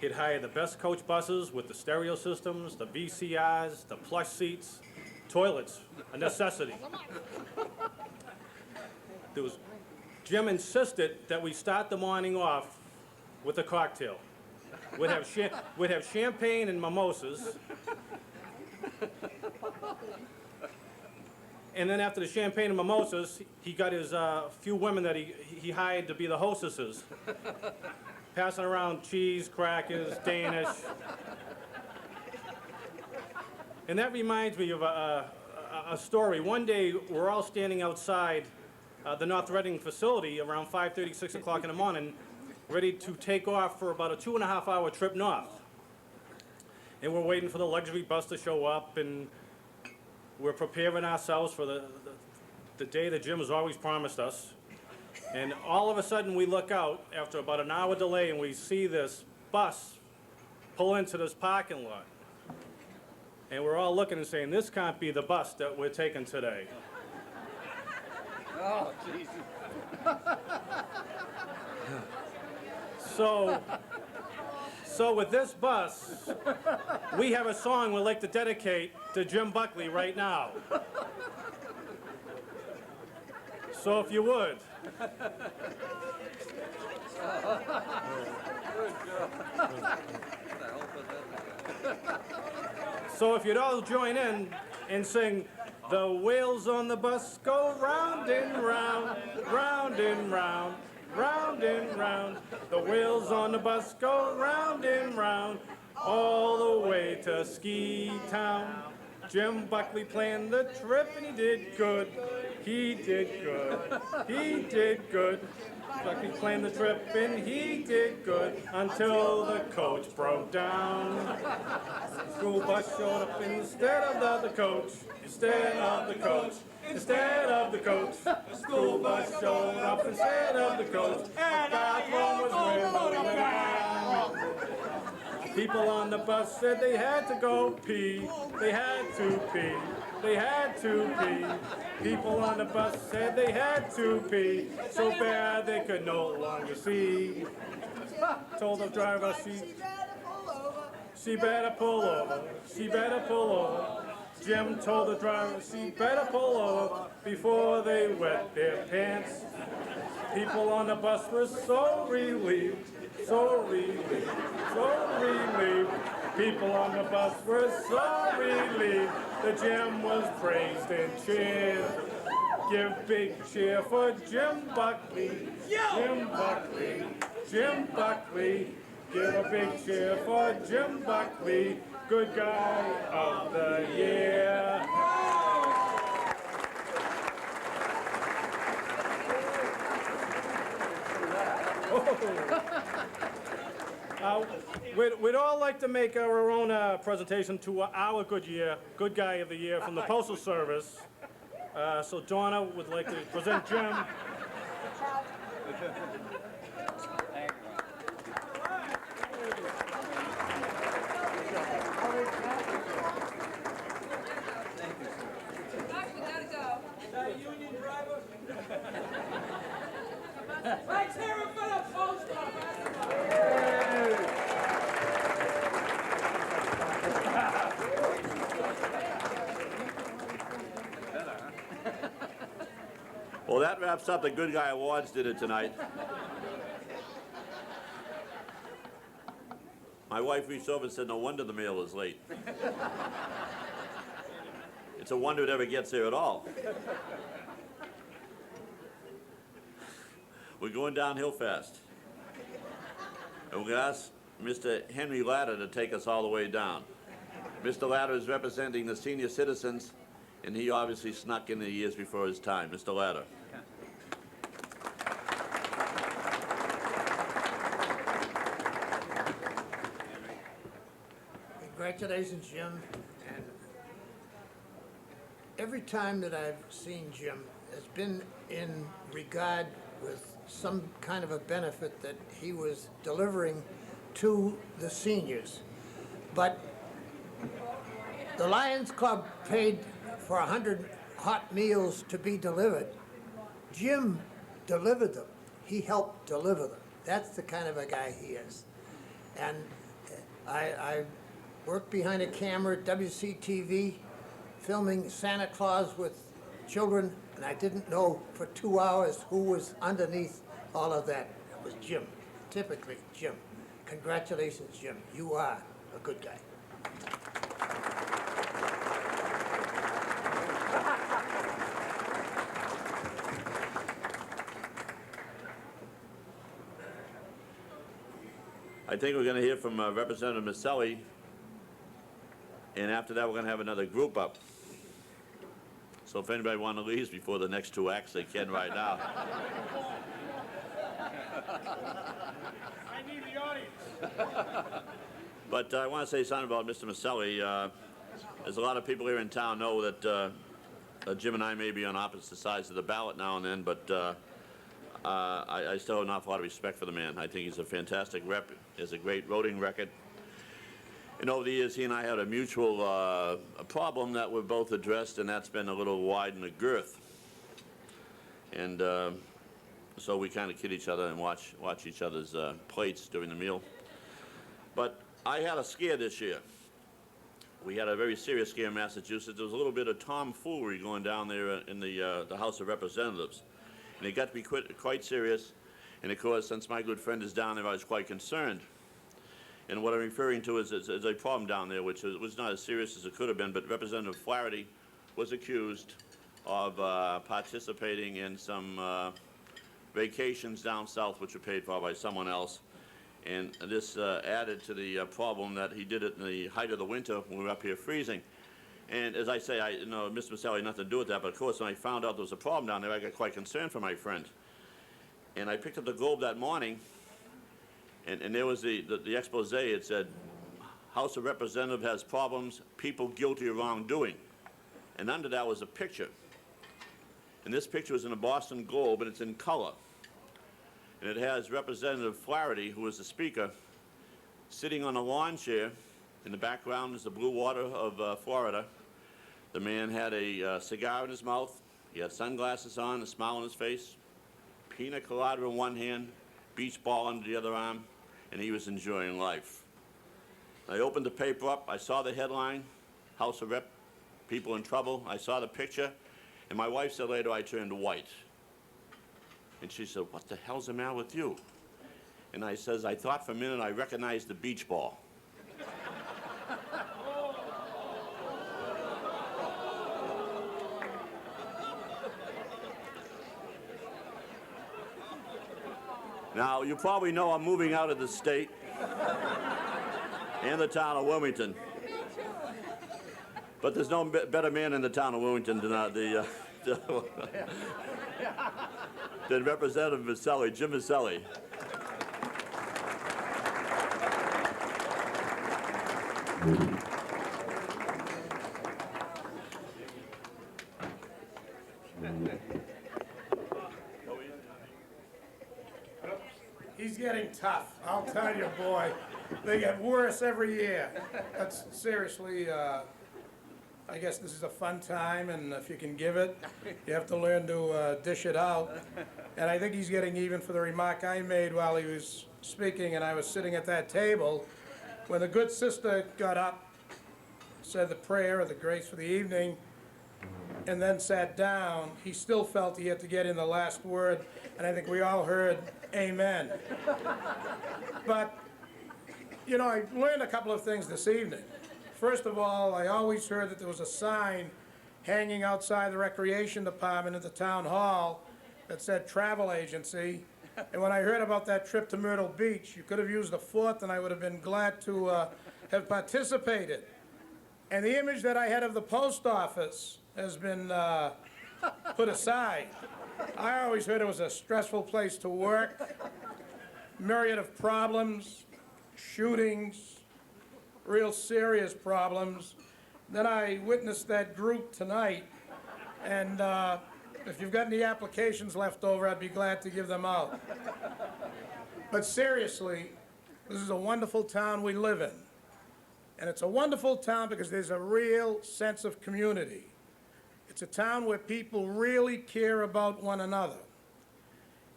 He'd hire the best coach buses with the stereo systems, the VCRs, the plush seats, toilets, a necessity. Jim insisted that we start the morning off with a cocktail. We'd have champagne and mimosas. And then after the champagne and mimosas, he got his few women that he hired to be the hostesses, passing around cheese, crackers, Danish. And that reminds me of a story. One day, we're all standing outside the North Reading facility around 5:30, 6 o'clock in the morning, ready to take off for about a 2.5-hour trip north. And we're waiting for the luxury bus to show up, and we're preparing ourselves for the day that Jim has always promised us. And all of a sudden we look out after about an hour delay and we see this bus pull into this parking lot. And we're all looking and saying, this can't be the bus that we're taking today. Oh, Jesus. So with this bus, we have a song we'd like to dedicate to Jim Buckley right now. So if you would. So if you'd all join in and sing, the wheels on the bus go round and round, round and round, round and round. The wheels on the bus go round and round, all the way to Ski Town. Jim Buckley planned the trip and he did good. He did good. He did good. Buckley planned the trip and he did good until the coach broke down. The school bus showed up instead of the coach. Instead of the coach. Instead of the coach. The school bus showed up instead of the coach. And bathroom was where we went. People on the bus said they had to go pee. They had to pee. They had to pee. People on the bus said they had to pee. So bad they could no longer see. Told the driver she better pull over. She better pull over. Jim told the driver she better pull over before they wet their pants. People on the bus were so relieved. So relieved, so relieved. People on the bus were so relieved. The Jim was praised and cheered. Give big cheer for Jim Buckley. Jim Buckley. Jim Buckley. Give a big cheer for Jim Buckley. Good guy of the year. We'd all like to make our own presentation to our good guy of the year from the Postal Service. So Donna would like to present Jim. Union driver. Let's hear it for the post Well, that wraps up the Good Guy Awards dinner tonight. My wife reached over and said, no wonder the mail is late. It's a wonder it ever gets there at all. We're going downhill fast. And we're going to ask Mr. Henry Latta to take us all the way down. Mr. Latta is representing the senior citizens, and he obviously snuck in the years before his time. Mr. Latta. Congratulations, Jim. And every time that I've seen Jim has been in regard with some kind of a benefit that he was delivering to the seniors. But the Lions Club paid for 100 hot meals to be delivered. Jim delivered them. He helped deliver them. That's the kind of a guy he is. And I worked behind a camera at WCTV, filming Santa Claus with children, and I didn't know for 2 hours who was underneath all of that. It was Jim, typically Jim. Congratulations, Jim. You are a good guy. I think we're going to hear from Representative Maselli, and after that, we're going to have another group up. So if anybody wants to leave before the next two acts, they can right now. I need the audience. But I want to say something about Mr. Maselli. There's a lot of people here in town know that Jim and I may be on opposite sides of the ballot now and then, but I still have an awful lot of respect for the man. I think he's a fantastic rep. He has a great voting record. And over the years, he and I had a mutual a problem that we've both addressed, and that's been a little wide in the girth. And so we kind of kid each other and watch each other's plates during the meal. But I had a scare this year. We had a very serious scare in Massachusetts. There was a little bit of tomfoolery going down there in the House of Representatives. And it got to be quite serious. And of course, since my good friend is down there, I was quite concerned. And what I'm referring to is a problem down there, which was not as serious as it could have been, but Representative Flaherty was accused of participating in some vacations down south, which were paid for by someone else. And this added to the problem that he did it in the height of the winter when we were up here freezing. And as I say, Mr. Maselli had nothing to do with that, but of course when I found out there was a problem down there, I got quite concerned for my friend. And I picked up the Globe that morning, and there was the expose. It said, House of Representatives has problems, people guilty of wrongdoing. And under that was a picture. And this picture was in the Boston Globe, and it's in color. And it has Representative Flaherty, who was the speaker, sitting on a lawn chair. In the background is the blue water of Florida. The man had a cigar in his mouth. He had sunglasses on, a smile on his face, pina colada in one hand, beach ball under the other arm, and he was enjoying life. I opened the paper up. I saw the headline, House of Rep, people in trouble. I saw the picture, and my wife said later I turned white. And she said, what the hell's the matter with you? And I says, I thought for a minute I recognized the beach ball. Now, you probably know I'm moving out of the state and the town of Wilmington. But there's no better man in the town of Wilmington than Representative Maselli, Jim Maselli. He's getting tough, I'll tell you, boy. They get worse every year. That's seriously, I guess this is a fun time, and if you can give it, you have to learn to dish it out. And I think he's getting even for the remark I made while he was speaking, and I was sitting at that table. When the good sister got up, said the prayer or the grace for the evening, and then sat down, he still felt he had to get in the last word, and I think we all heard amen. But, you know, I learned a couple of things this evening. First of all, I always heard that there was a sign hanging outside the recreation department at the town hall that said travel agency. And when I heard about that trip to Myrtle Beach, you could have used a fourth and I would have been glad to have participated. And the image that I had of the post office has been put aside. I always heard it was a stressful place to work, myriad of problems, shootings, real serious problems. Then I witnessed that group tonight, and If you've got any applications left over, I'd be glad to give them out. But seriously, this is a wonderful town we live in. And it's a wonderful town because there's a real sense of community. It's a town where people really care about one another.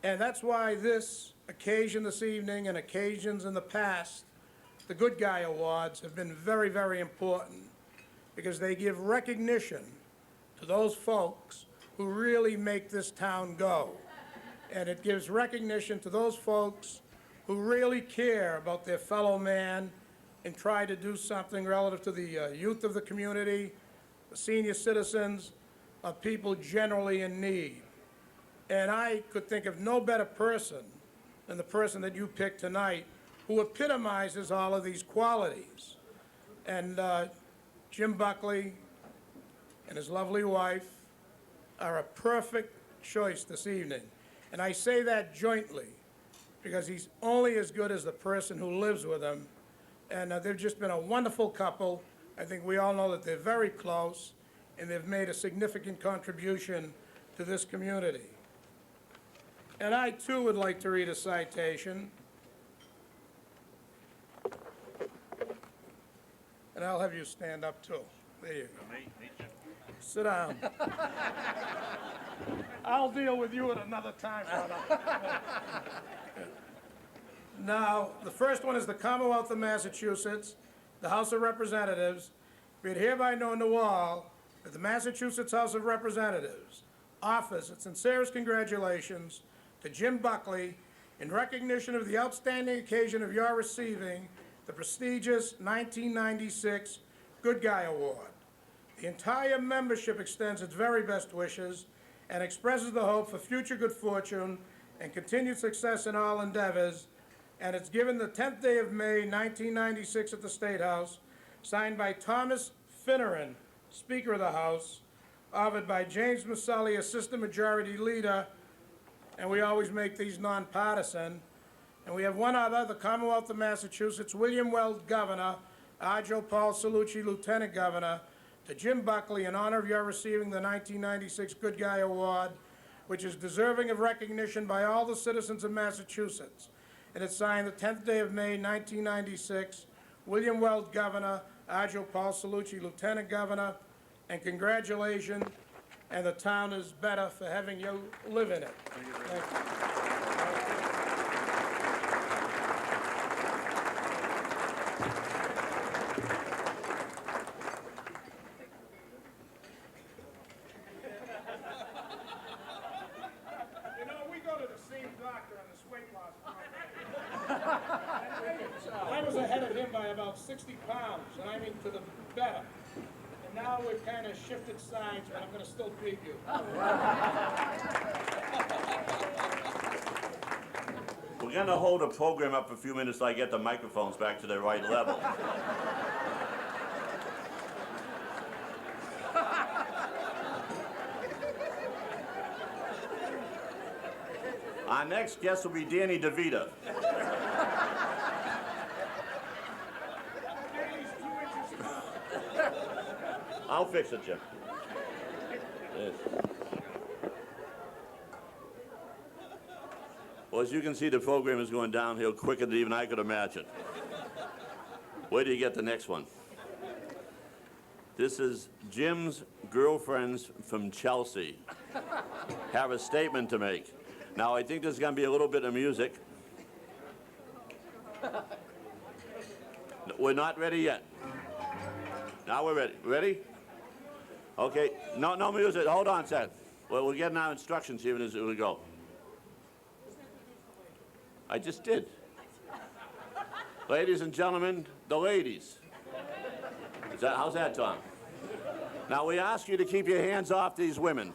And that's why this occasion this evening and occasions in the past, the Good Guy Awards, have been very, very important because they give recognition to those folks who really make this town go. And it gives recognition to those folks who really care about their fellow man and try to do something relative to the youth of the community, the senior citizens, of people generally in need. And I could think of no better person than the person that you picked tonight who epitomizes all of these qualities. And Jim Buckley and his lovely wife are a perfect choice this evening. And I say that jointly because he's only as good as the person who lives with him. And they've just been a wonderful couple. I think we all know that they're very close, and they've made a significant contribution to this community. And I, too, would like to read a citation. And I'll have you stand up, too. There you go. Sit down. I'll deal with you at another time, brother. Now, the first one is the Commonwealth of Massachusetts, the House of Representatives. Be it hereby known to all that the Massachusetts House of Representatives offers its sincerest congratulations to Jim Buckley in recognition of the outstanding occasion of your receiving the prestigious 1996 Good Guy Award. The entire membership extends its very best wishes and expresses the hope for future good fortune and continued success in all endeavors, and it's given the 10th day of May, 1996 at the State House, signed by Thomas Finneran, Speaker of the House, offered by James Maselli, Assistant Majority Leader, and we always make these nonpartisan. And we have one other, the Commonwealth of Massachusetts, William Weld Governor, Arjo Paul Salucci, Lieutenant Governor, to Jim Buckley in honor of your receiving the 1996 Good Guy Award, which is deserving of recognition by all the citizens of Massachusetts. And it's signed the 10th day of May, 1996, William Weld Governor, Arjo Paul Salucci, Lieutenant Governor, and congratulations, and the town is better for having you live in it. Thank you. You know, we go to the same doctor on this weight loss program. I was ahead of him by about 60 pounds, and I mean to the better. And now we've kind of shifted sides, but I'm going to still beat you. We're going to hold a program up for a few minutes till I get the microphones back to their right level. Our next guest will be Danny DeVita. I'll fix it, Jim. Yes. Well, as you can see, the program is going downhill quicker than even I could imagine. Where do you get the next one? This is Jim's girlfriends from Chelsea. Have a statement to make. Now, I think there's going to be a little bit of music. We're not ready yet. Now we're ready. Ready? Okay. No music. Hold on, Seth. Well, we're getting our instructions here as we go. I just did. Ladies and gentlemen, the ladies. How's that, Tom? Now, we ask you to keep your hands off these women.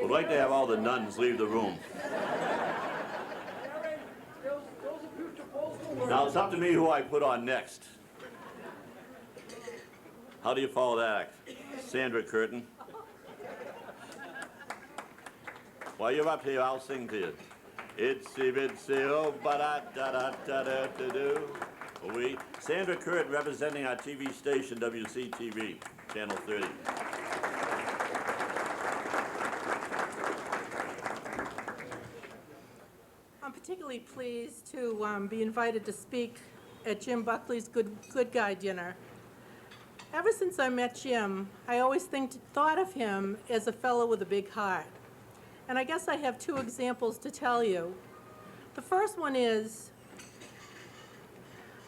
Would like to have all the nuns leave the room. Now it's up to me who I put on next. How do you follow that act? Sandra Curtin. While you're up here, I'll sing to you. Itsy bitsy oh ba da da da da da da do. We Sandra Curtin representing our TV station WCTV, Channel 30. I'm particularly pleased to be invited to speak at Jim Buckley's Good Guy dinner. Ever since I met Jim, I always thought of him as a fellow with a big heart. And I guess I have two examples to tell you. The first one is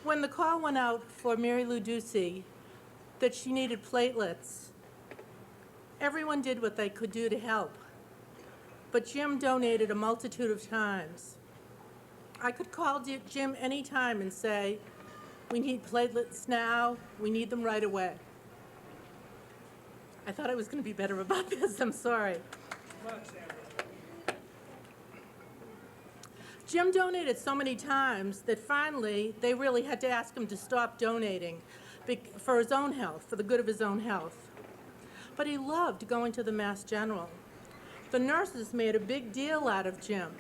when the call went out for Mary Lou Ducey that she needed platelets, everyone did what they could do to help. But Jim donated a multitude of times. I could call Jim any time and say, we need platelets now, we need them right away. I thought I was going to be better about this, I'm sorry. Jim donated so many times that finally they really had to ask him to stop donating for his own health, for the good of his own health. But he loved going to the Mass General. The nurses made a big deal out of Jim.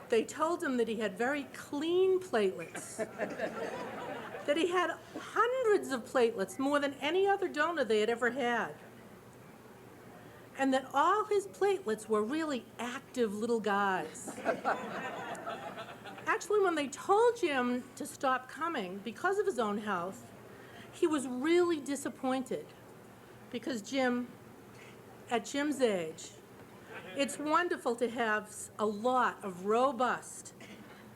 They told him that he had very clean platelets, that he had hundreds of platelets, more than any other donor they had ever had, and that all his platelets were really active little guys. Actually, when they told Jim to stop coming because of his own health, he was really disappointed because at Jim's age, it's wonderful to have a lot of robust,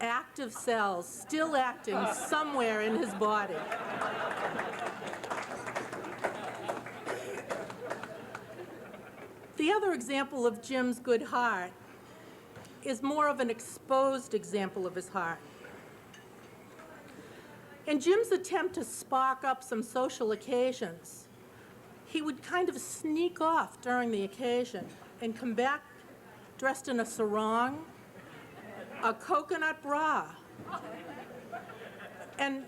active cells still acting somewhere in his body. The other example of Jim's good heart is more of an exposed example of his heart. In Jim's attempt to spark up some social occasions, he would kind of sneak off during the occasion and come back dressed in a sarong, a coconut bra, and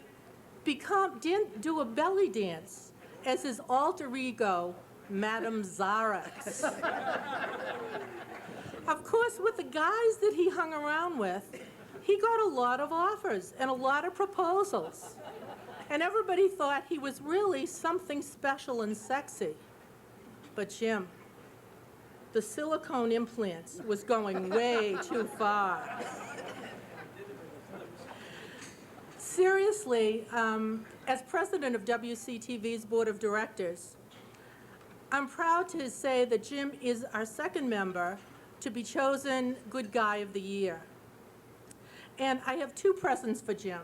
do a belly dance as his alter ego, Madame Zarex. Of course, with the guys that he hung around with, he got a lot of offers and a lot of proposals. And everybody thought he was really something special and sexy. But Jim, the silicone implants was going way too far. Seriously, as president of WCTV's board of directors, I'm proud to say that Jim is our second member to be chosen Good Guy of the Year. And I have two presents for Jim.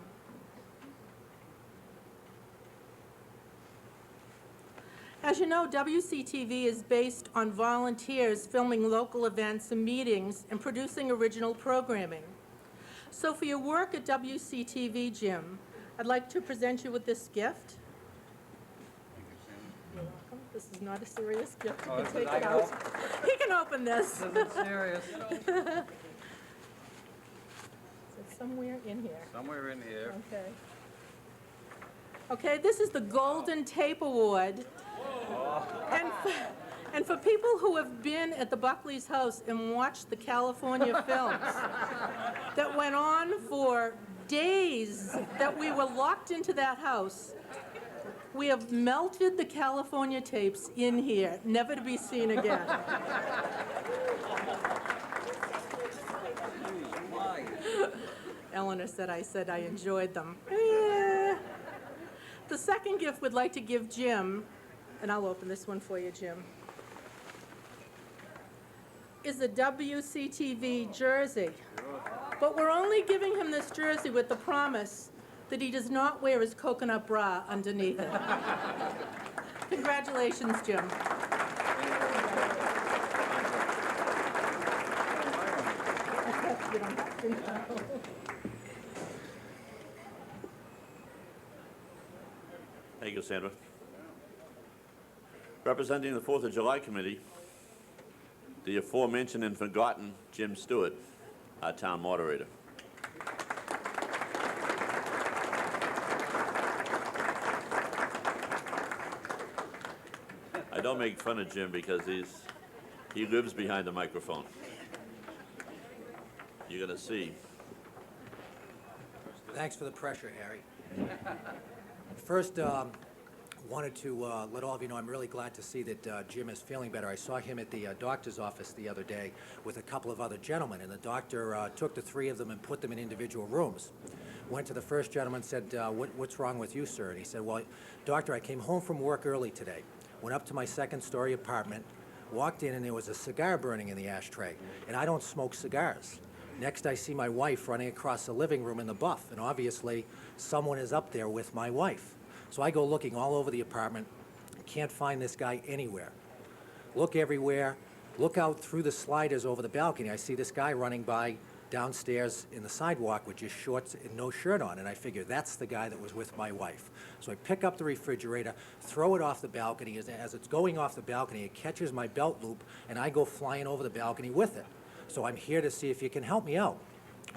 As you know, WCTV is based on volunteers filming local events and meetings and producing original programming. So for your work at WCTV, Jim, I'd like to present you with this gift. You're welcome. This is not a serious gift. You can take it out. He can open this. This isn't serious. It's somewhere in here. Somewhere in here. Okay. Okay, this is the Golden Tape Award. And for people who have been at the Buckley's house and watched the California films that went on for days, that we were locked into that house, we have melted the California tapes in here, never to be seen again. Eleanor said I enjoyed them. The second gift we'd like to give Jim, and I'll open this one for you, Jim, is a WCTV jersey. But we're only giving him this jersey with the promise that he does not wear his coconut bra underneath it. Congratulations, Jim. Thank you, Sandra. Representing the 4th of July Committee, the aforementioned and forgotten Jim Stewart, our town moderator. I don't make fun of Jim because he lives behind the microphone. You're gonna see. Thanks for the pressure, Harry. First, wanted to let all of you know I'm really glad to see that Jim is feeling better. I saw him at the doctor's office the other day with a couple of other gentlemen, and the doctor took the three of them and put them in individual rooms. Went to the first gentleman and said, what's wrong with you, sir? And he said, well, doctor, I came home from work early today, went up to my second-story apartment, walked in, and there was a cigar burning in the ashtray, and I don't smoke cigars. Next, I see my wife running across the living room in the buff, and obviously someone is up there with my wife. So I go looking all over the apartment, can't find this guy anywhere. Look everywhere, look out through the sliders over the balcony. I see this guy running by downstairs in the sidewalk with just shorts and no shirt on, and I figure that's the guy that was with my wife. So I pick up the refrigerator, throw it off the balcony. As it's going off the balcony, it catches my belt loop, and I go flying over the balcony with it. So I'm here to see if you can help me out.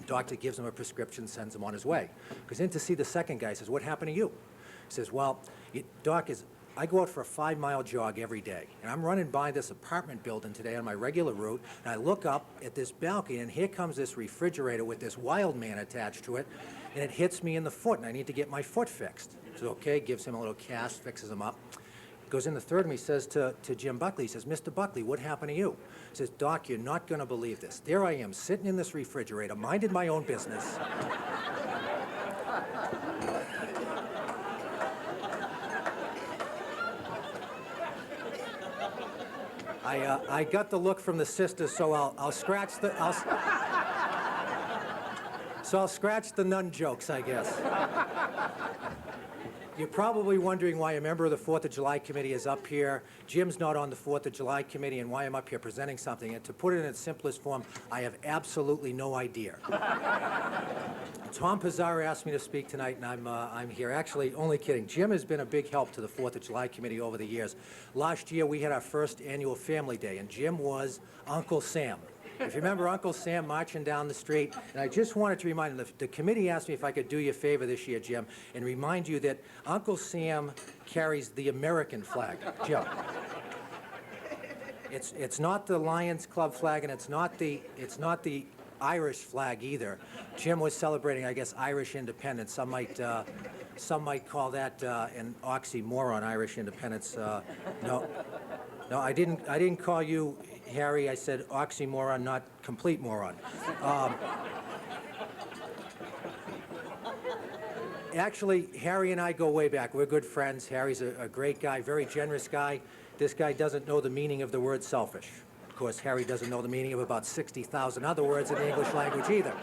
Doctor gives him a prescription, sends him on his way. Goes in to see the second guy, says, what happened to you? He says, well, Doc, I go out for a 5-mile jog every day, and I'm running by this apartment building today on my regular route, and I look up at this balcony, and here comes this refrigerator with this wild man attached to it, and it hits me in the foot, and I need to get my foot fixed. So, okay, gives him a little cast, fixes him up. Goes in the third and he says to Jim Buckley, he says, Mr. Buckley, what happened to you? He says, Doc, you're not going to believe this. There I am, sitting in this refrigerator, minding my own business. I got the look from the sisters, so I'll scratch the I'll scratch the nun jokes, I guess. You're probably wondering why a member of the 4th of July Committee is up here. Jim's not on the 4th of July Committee, and why I'm up here presenting something. And to put it in its simplest form, I have absolutely no idea. Tom Pizzara asked me to speak tonight, and I'm here. Actually, only kidding. Jim has been a big help to the 4th of July Committee over the years. Last year, we had our first annual Family Day, and Jim was Uncle Sam. If you remember Uncle Sam marching down the street, and I just wanted to remind him, the committee asked me if I could do you a favor this year, Jim, and remind you that Uncle Sam carries the American flag, Jim. It's not the Lions Club flag, and it's not the Irish flag either. Jim was celebrating, I guess, Irish independence. Some might call that an oxymoron, Irish independence. No, I didn't call you Harry. I said oxymoron, not complete moron. Actually, Harry and I go way back. We're good friends. Harry's a great guy, very generous guy. This guy doesn't know the meaning of the word selfish. Of course, Harry doesn't know the meaning of about 60,000 other words in the English language either.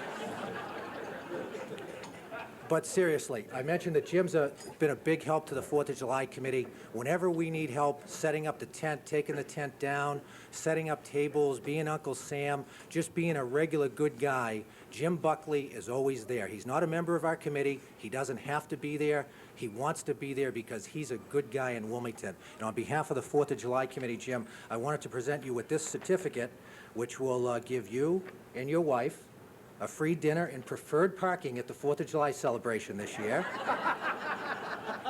But seriously, I mentioned that Jim's been a big help to the 4th of July Committee. Whenever we need help setting up the tent, taking the tent down, setting up tables, being Uncle Sam, just being a regular good guy, Jim Buckley is always there. He's not a member of our committee. He doesn't have to be there. He wants to be there because he's a good guy in Wilmington. And on behalf of the 4th of July Committee, Jim, I wanted to present you with this certificate, which will give you and your wife a free dinner and preferred parking at the 4th of July celebration this year.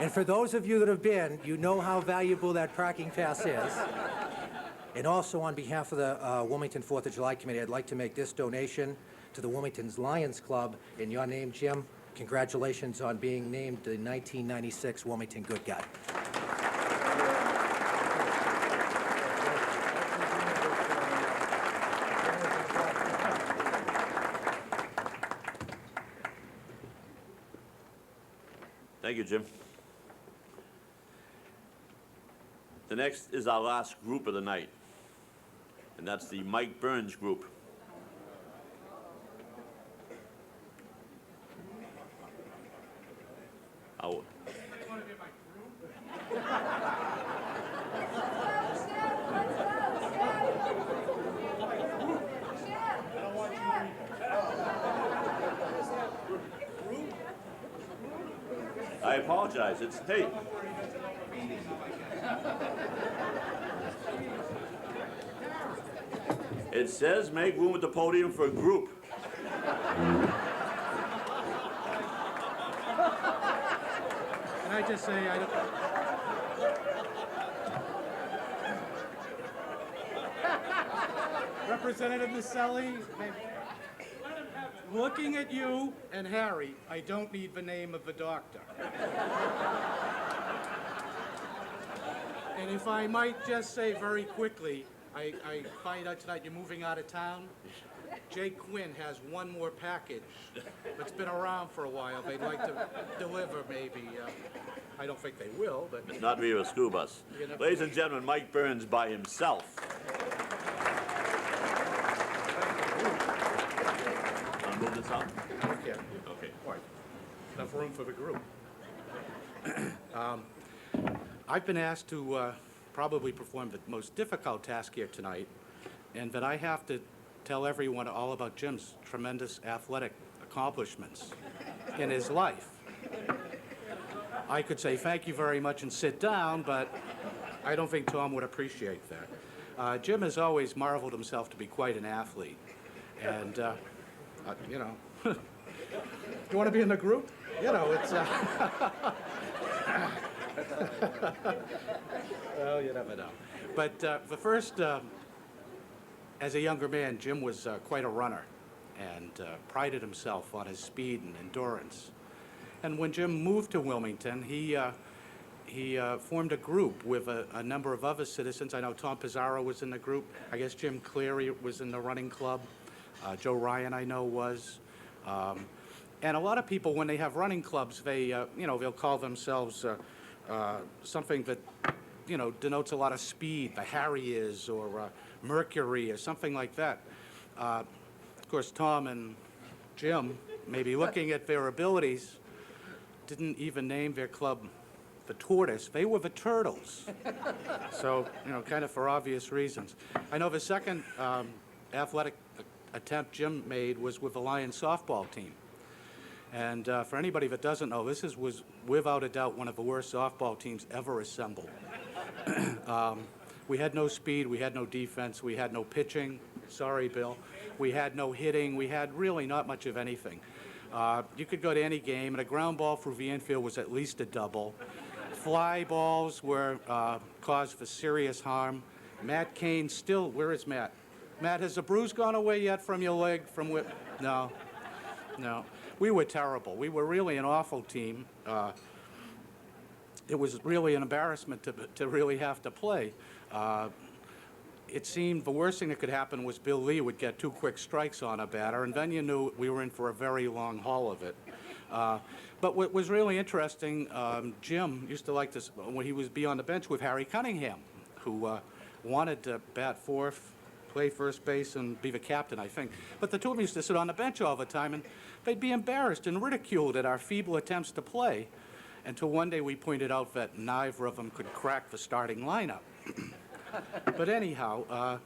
And for those of you that have been, you know how valuable that parking pass is. And also on behalf of the Wilmington 4th of July Committee, I'd like to make this donation to the Wilmington's Lions Club in your name, Jim. Congratulations on being named the 1996 Wilmington Good Guy. Thank you, Jim. The next is our last group of the night, and that's the Mike Burns group. Oh. I apologize. It's, hey. It says make room at the podium for a group. Can I just say, I don't... Representative Maselli, looking at you and Harry, I don't need the name of the doctor. And if I might just say very quickly, I find out tonight you're moving out of town. Jay Quinn has one more package that's been around for a while. They'd like to deliver, maybe. I don't think they will, but... It's not via a school bus. Ladies and gentlemen, Mike Burns by himself. Want to move this out? Okay. Okay. All right. Enough room for the group. I've been asked to probably perform the most difficult task here tonight, and that I have to tell everyone all about Jim's tremendous athletic accomplishments in his life. I could say thank you very much and sit down, but I don't think Tom would appreciate that. Jim has always marveled himself to be quite an athlete, and you know, you want to be in the group? You know, it's well, you never know. But the first, as a younger man, Jim was quite a runner and prided himself on his speed and endurance. And when Jim moved to Wilmington, he formed a group with a number of other citizens. I know Tom Pizarro was in the group. I guess Jim Cleary was in the running club. Joe Ryan, I know, was. And a lot of people, when they have running clubs, they, you know, they'll call themselves something that, you know, denotes a lot of speed. The Harriers or Mercury or something like that. Of course, Tom and Jim, maybe looking at their abilities, didn't even name their club the Tortoise. They were the Turtles. So, you know, kind of for obvious reasons. I know the second athletic attempt Jim made was with the Lions softball team. And for anybody that doesn't know, this was without a doubt one of the worst softball teams ever assembled. We had no speed, we had no defense, we had no pitching. Sorry, Bill. We had no hitting, we had really not much of anything. You could go to any game, and a ground ball through the infield was at least a double. Fly balls were cause for serious harm. Matt Cain still, where is Matt? Matt, has the bruise gone away yet from your leg? From where? No, no. We were terrible. We were really an awful team. It was really an embarrassment to really have to play. It seemed the worst thing that could happen was Bill Lee would get 2 quick strikes on a batter, and then you knew we were in for a very long haul of it. But what was really interesting, Jim used to like to, when he would be on the bench with Harry Cunningham, who wanted to bat fourth, play first base, and be the captain, I think. But the two of them used to sit on the bench all the time, and they'd be embarrassed and ridiculed at our feeble attempts to play, until one day we pointed out that neither of them could crack the starting lineup. But anyhow,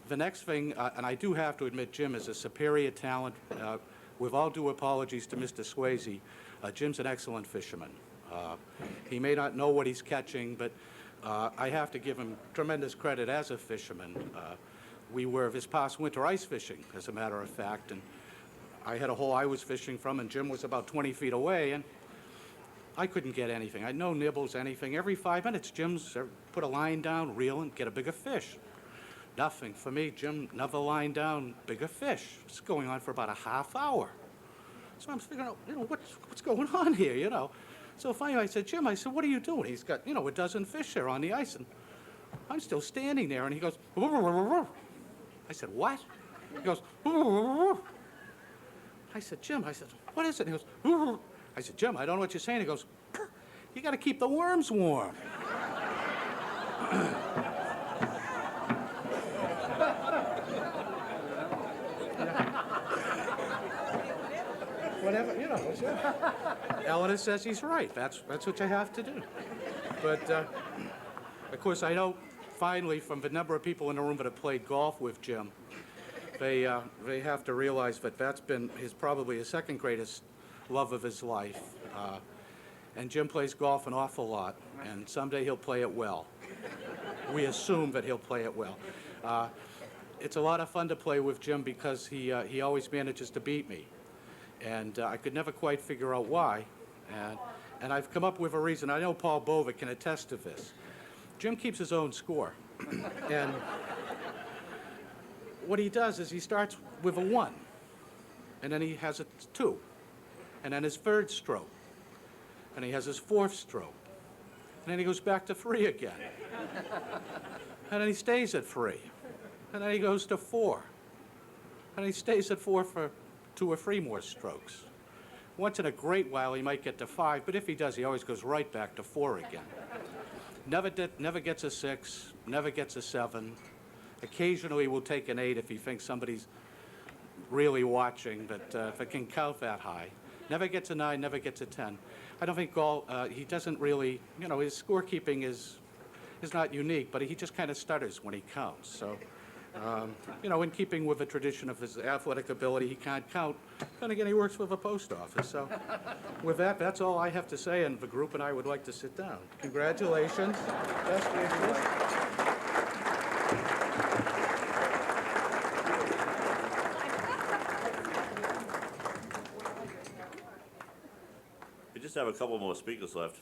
the next thing, and I do have to admit Jim is a superior talent. With all due apologies to Mr. Swayze, Jim's an excellent fisherman. He may not know what he's catching, but I have to give him tremendous credit as a fisherman. We were this past winter ice fishing, as a matter of fact, and I had a hole I was fishing from, and Jim was about 20 feet away, and I couldn't get anything. I had no nibbles, anything. Every 5 minutes, Jim's put a line down, reel, and get a bigger fish. Nothing for me. Jim never lying down bigger fish. It's going on for about a half hour. So I'm figuring out, what's going on here, So finally I said, Jim, what are you doing? He's got, a dozen fish there on the ice, and I'm still standing there, and he goes, I said, what? He goes, I said, Jim, what is it? And he goes, I said, Jim, I don't know what you're saying. He goes, you got to keep the worms warm. Whatever, Eleanor says he's right. That's what you have to do. But, of course, I know finally from the number of people in the room that have played golf with Jim, they have to realize that that's been probably his second greatest love of his life. And Jim plays golf an awful lot, and someday he'll play it well. We assume that he'll play it well. It's a lot of fun to play with Jim because he always manages to beat me. And I could never quite figure out why. And I've come up with a reason. I know Paul Bova can attest to this. Jim keeps his own score. And what he does is he starts with a 1, and then he has a 2, and then his 3rd stroke, and he has his 4th stroke, and then he goes back to 3 again, and then he stays at 3, and then he goes to 4, and he stays at 4 for 2 or 3 more strokes. Once in a great while, he might get to 5, but if he does, he always goes right back to 4 again. Never gets a 6, never gets a 7. Occasionally, we'll take an 8 if he thinks somebody's really watching, but if it can count that high. Never gets a 9, never gets a 10. I don't think he doesn't really, his scorekeeping is not unique, but he just kind of stutters when he counts. So, in keeping with the tradition of his athletic ability, he can't count. Then again, he works for the post office. So, with that, that's all I have to say, and the group and I would like to sit down. Congratulations. Best wishes. We just have a couple more speakers left.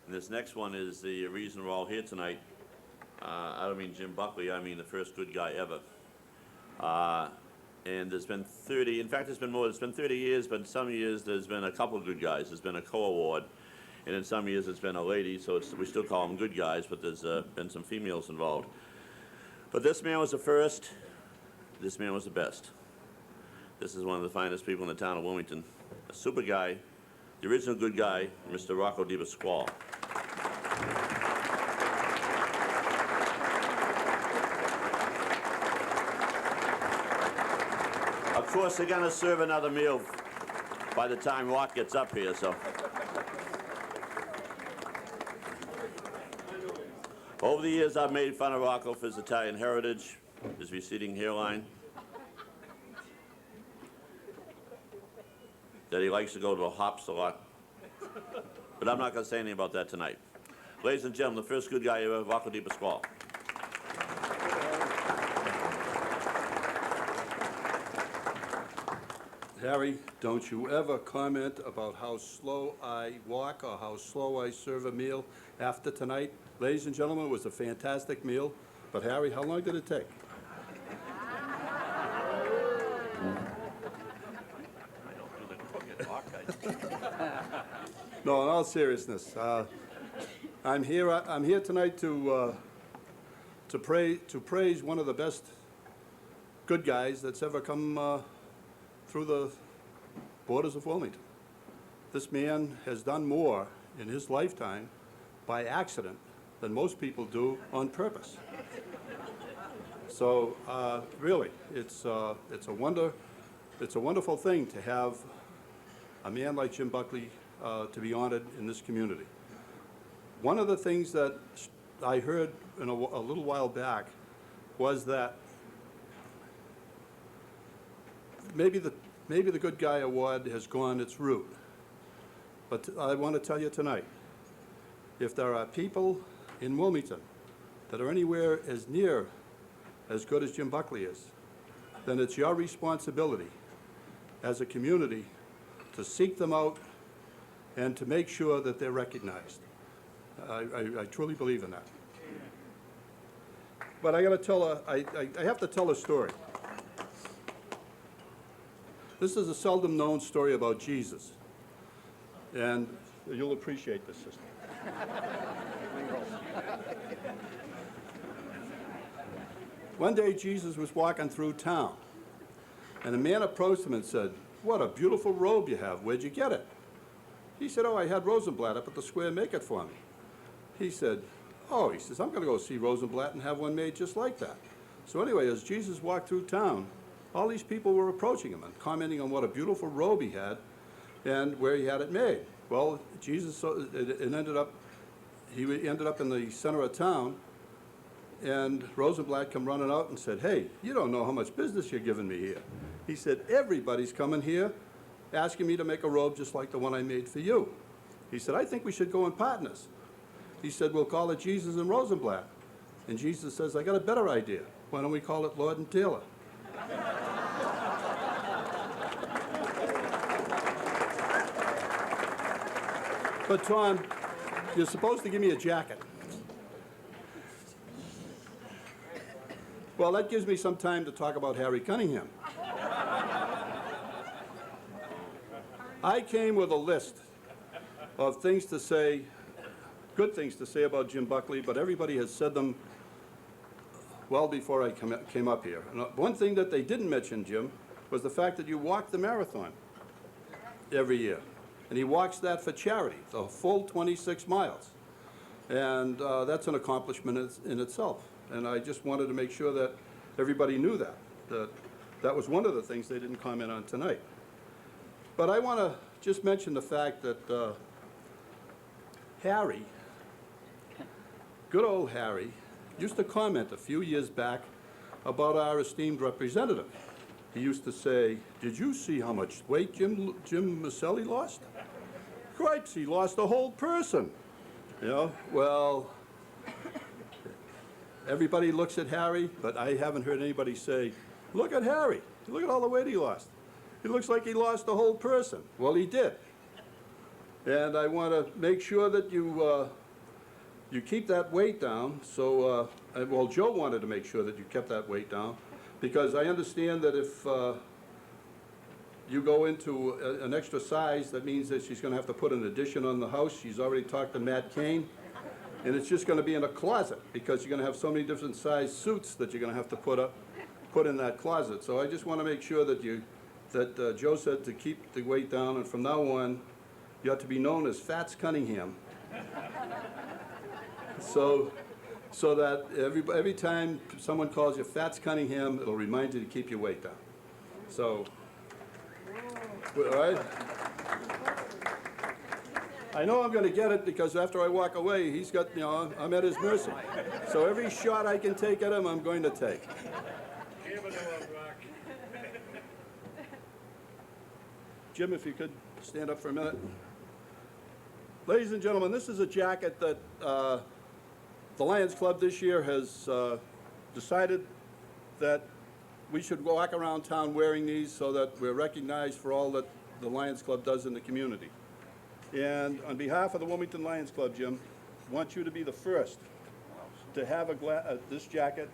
And this next one is the reason we're all here tonight. I don't mean Jim Buckley, I mean the first good guy ever. And there's been 30, in fact there's been more, it's been 30 years, but in some years there's been a couple of good guys. There's been a co-award, and in some years it's been a lady, so we still call them good guys, but there's been some females involved. But this man was the first, this man was the best. This is one of the finest people in the town of Wilmington. A super guy, the original good guy, Mr. Rocco DiPasquale. Of course, they're going to serve another meal by the time Rock gets up here, so. Over the years, I've made fun of Rocco for his Italian heritage, his receding hairline, that he likes to go to the hops a lot. But I'm not going to say anything about that tonight. Ladies and gentlemen, the first good guy ever, Rocco DiPasquale. Harry, don't you ever comment about how slow I walk or how slow I serve a meal after tonight. Ladies and gentlemen, it was a fantastic meal. But Harry, how long did it take? No, in all seriousness, I'm here tonight to praise one of the best good guys that's ever come through the borders of Wilmington. This man has done more in his lifetime by accident than most people do on purpose. So really, it's a wonderful thing to have a man like Jim Buckley to be honored in this community. One of the things that I heard in a little while back was that maybe the Good Guy Award has gone its route. But I want to tell you tonight, if there are people in Wilmington that are anywhere as near as good as Jim Buckley is, then it's your responsibility as a community to seek them out and to make sure that they're recognized. I truly believe in that. But I gotta tell I have to tell a story. This is a seldom known story about Jesus. And you'll appreciate this, sister. One day Jesus was walking through town, and a man approached him and said, "What a beautiful robe you have. Where'd you get it?" He said, "Oh, I had Rosenblatt up at the square make it for me." He said, "Oh," he says, "I'm going to go see Rosenblatt and have one made just like that." So anyway, as Jesus walked through town, all these people were approaching him and commenting on what a beautiful robe he had and where he had it made. Well, Jesus, he ended up in the center of town, and Rosenblatt come running out and said, "Hey, you don't know how much business you're giving me here." He said, "Everybody's coming here asking me to make a robe just like the one I made for you." He said, "I think we should go in partners." He said, "We'll call it Jesus and Rosenblatt." And Jesus says, "I got a better idea. Why don't we call it Lord and Taylor?" But Tom, you're supposed to give me a jacket. Well, that gives me some time to talk about Harry Cunningham. I came with a list of things to say, good things to say about Jim Buckley, but everybody has said them well before I came up here. And one thing that they didn't mention, Jim, was the fact that you walk the marathon every year. And he walks that for charity, the full 26 miles. And that's an accomplishment in itself. And I just wanted to make sure that everybody knew that. That was one of the things they didn't comment on tonight. But I want to just mention the fact that Harry, good old Harry, used to comment a few years back about our esteemed representative. He used to say, "Did you see how much weight Jim Maselli lost? Cripes, he lost a whole person." You know, well, everybody looks at Harry, but I haven't heard anybody say, "Look at Harry, look at all the weight he lost. He looks like he lost a whole person." Well, he did. And I want to make sure that you keep that weight down. So, well, Joe wanted to make sure that you kept that weight down, because I understand that if you go into an extra size, that means that she's going to have to put an addition on the house. She's already talked to Matt Kane, and it's just going to be in a closet, because you're going to have so many different size suits that you're going to have to put in that closet. So I just want to make sure that Joe said to keep the weight down, and from now on, you have to be known as Fats Cunningham. So that every time someone calls you Fats Cunningham, it'll remind you to keep your weight down. So, all right? I know I'm going to get it, because after I walk away, he's got, you know, I'm at his mercy. So every shot I can take at him, I'm going to take. Jim, if you could stand up for a minute. Ladies and gentlemen, this is a jacket that the Lions Club this year has decided that we should walk around town wearing these so that we're recognized for all that the Lions Club does in the community. And on behalf of the Wilmington Lions Club, Jim, I want you to be the first to have this jacket,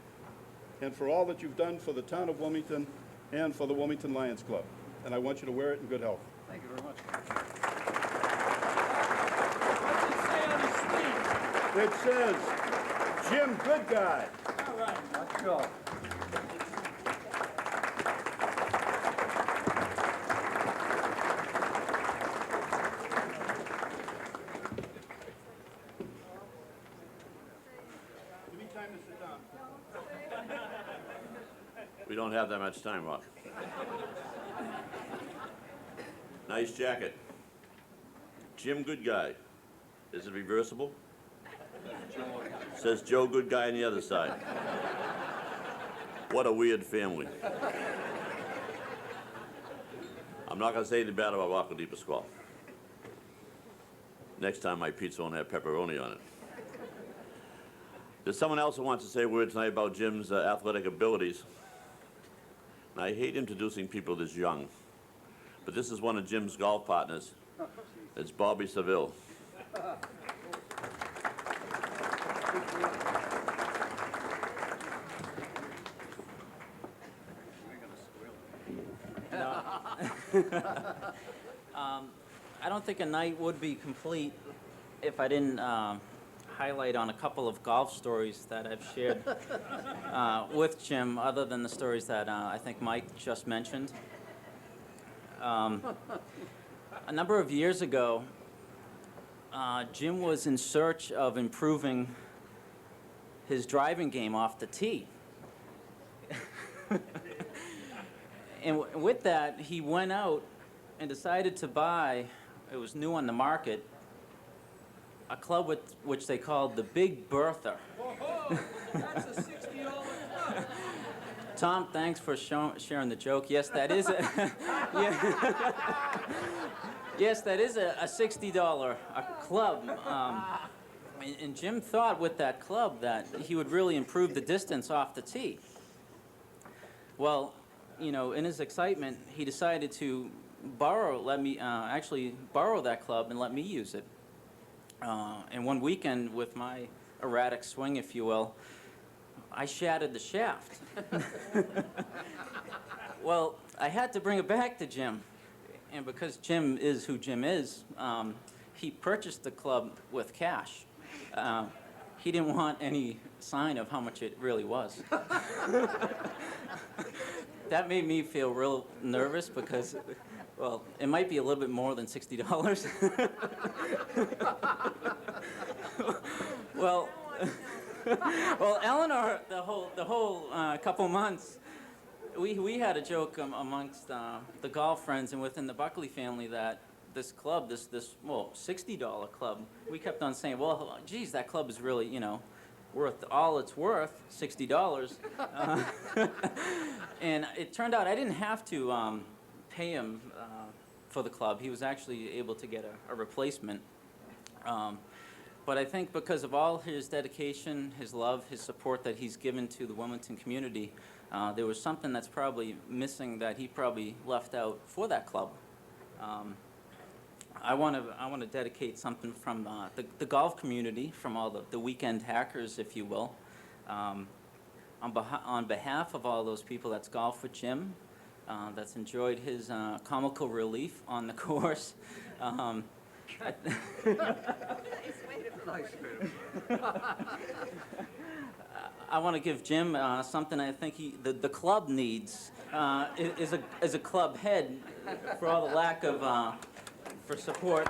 and for all that you've done for the town of Wilmington and for the Wilmington Lions Club. And I want you to wear it in good health. Thank you very much. It says, "Jim, good guy." All right, let's go. Give me time to sit down. We don't have that much time, Rock. Nice jacket. Jim, good guy. Is it reversible? Says Joe, good guy on the other side. What a weird family. I'm not going to say anything bad about Rocco DiPasquale. Next time my pizza won't have pepperoni on it. There's someone else who wants to say a word tonight about Jim's athletic abilities. And I hate introducing people this young, but this is one of Jim's golf partners. It's Bobby Seville. I don't think a night would be complete if I didn't highlight on a couple of golf stories that I've shared with Jim, other than the stories that I think Mike just mentioned. A number of years ago, Jim was in search of improving his driving game off the tee. And with that, he went out and decided to buy, it was new on the market, a club which they called the Big Bertha. Whoa, that's a $60 club. Tom, thanks for sharing the joke. Yes, that is a yes, that is a $60 club. And Jim thought with that club that he would really improve the distance off the tee. Well, you know, in his excitement, he decided to actually borrow that club and let me use it. And one weekend, with my erratic swing, if you will, I shattered the shaft. Well, I had to bring it back to Jim. And because Jim is who Jim is, he purchased the club with cash. He didn't want any sign of how much it really was. That made me feel real nervous because, well, it might be a little bit more than $60. Well, Eleanor, the whole couple months, we had a joke amongst the golf friends and within the Buckley family that this club, this $60 club, we kept on saying, well, geez, that club is really, you know, worth all it's worth, $60. And it turned out I didn't have to pay him for the club. He was actually able to get a replacement. But I think because of all his dedication, his love, his support that he's given to the Wilmington community, there was something that's probably missing that he probably left out for that club. I want to dedicate something from the golf community, from all the weekend hackers, if you will. On behalf of all those people that's golfed with Jim, that's enjoyed his comical relief on the course. I want to give Jim something I think the club needs is a club head for all the lack of for support.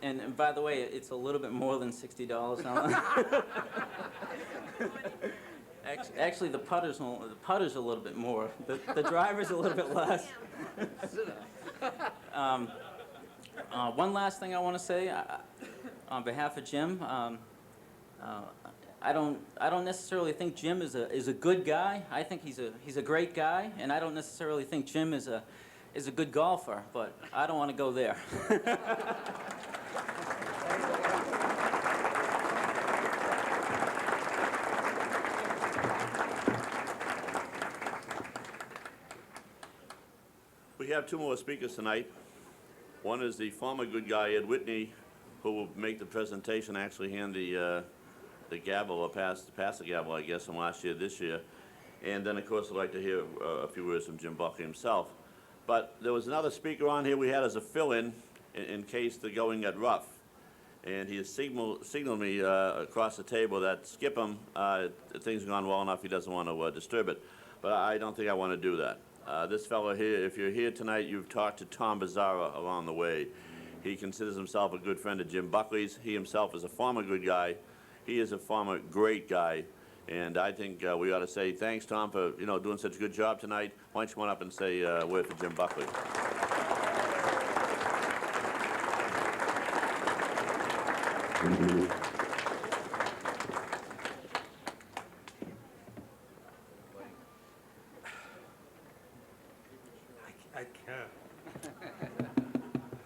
And by the way, it's a little bit more than $60. Actually, the putter's a little bit more. The driver's a little bit less. One last thing I want to say on behalf of Jim. I don't necessarily think Jim is a good guy. I think he's a great guy, and I don't necessarily think Jim is a good golfer. But I don't want to go there. We have two more speakers tonight. One is the former good guy, Ed Whitney, who will make the presentation, actually hand the gavel, or pass the gavel, I guess, from last year, this year. And then, of course, I'd like to hear a few words from Jim Buckley himself. But there was another speaker on here we had as a fill-in in case the going got rough. And he has signaled me across the table that skip him, things have gone well enough, he doesn't want to disturb it. But I don't think I want to do that. This fellow here, if you're here tonight, you've talked to Tom Bizzarra along the way. He considers himself a good friend of Jim Buckley's. He himself is a former good guy. He is a former great guy. And I think we ought to say thanks, Tom, for doing such a good job tonight. Why don't you come on up and say a word for Jim Buckley?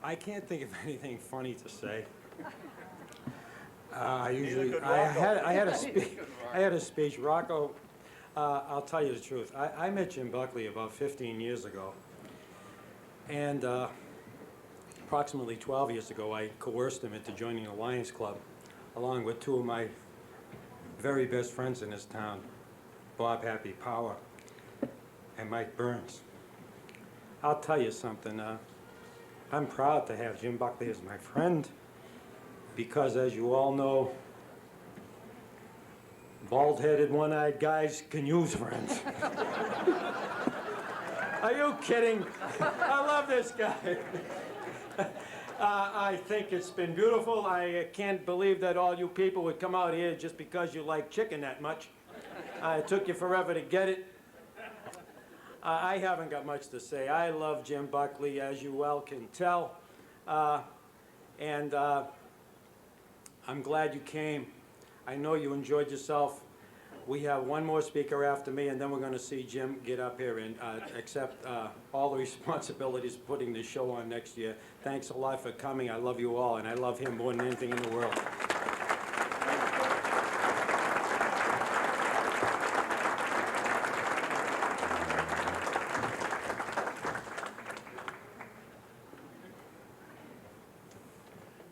I can't think of anything funny to say. I had a speech. Rocco, I'll tell you the truth. I met Jim Buckley about 15 years ago, and approximately 12 years ago, I coerced him into joining the Lions Club, along with two of my very best friends in this town, Bob Happy Power and Mike Burns. I'll tell you something, I'm proud to have Jim Buckley as my friend because, as you all know, bald-headed, one-eyed guys can use friends. Are you kidding? I love this guy. I think it's been beautiful. I can't believe that all you people would come out here just because you like chicken that much. It took you forever to get it. I haven't got much to say. I love Jim Buckley, as you well can tell. And I'm glad you came. I know you enjoyed yourself. We have one more speaker after me, and then we're going to see Jim get up here and accept all the responsibilities of putting this show on next year. Thanks a lot for coming. I love you all, and I love him more than anything in the world.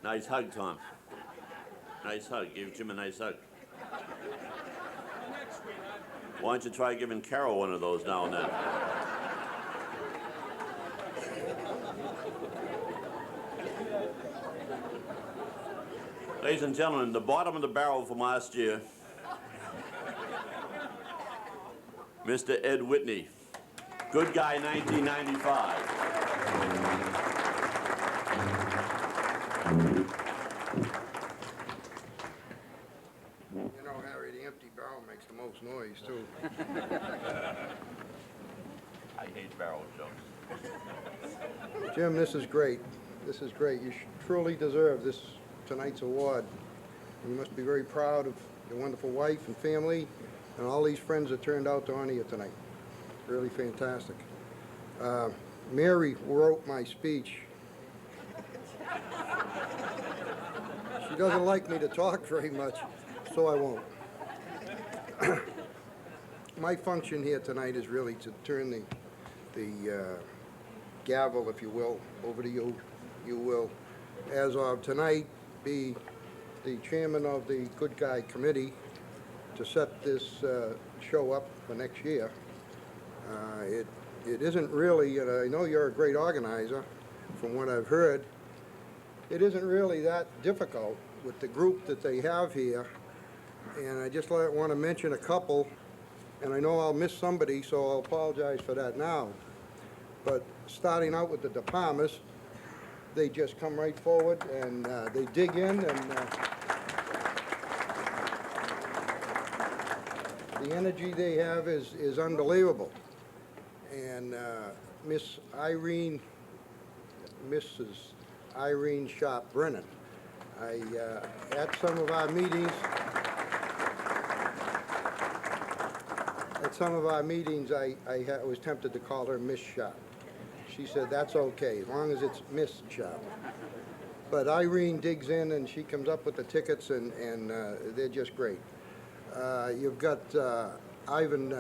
Nice hug, Tom. Nice hug. Give Jim a nice hug. Why don't you try giving Carol one of those now and then? Ladies and gentlemen, the bottom of the barrel from last year, Mr. Ed Whitney. Good guy, 1995. You know, Harry, the empty barrel makes the most noise, too. I hate barrel jokes. Jim, this is great. This is great. You truly deserve this tonight's award. You must be very proud of your wonderful wife and family and all these friends that turned out to honor you tonight. Really fantastic. Mary wrote my speech. She doesn't like me to talk very much, so I won't. My function here tonight is really to turn the gavel, if you will, over to you. You will, as of tonight, be the chairman of the Good Guy Committee to set this show up for next year. It isn't really, and I know you're a great organizer, from what I've heard, it isn't really that difficult with the group that they have here. And I just want to mention a couple, and I know I'll miss somebody, so I'll apologize for that now. But starting out with the De Palmas, they just come right forward and they dig in, and the energy they have is unbelievable. And Mrs. Irene Sharp Brennan, at some of our meetings, I was tempted to call her Miss Sharp. She said, that's okay, as long as it's Miss Sharp. But Irene digs in and she comes up with the tickets, and they're just great. You've got Ivan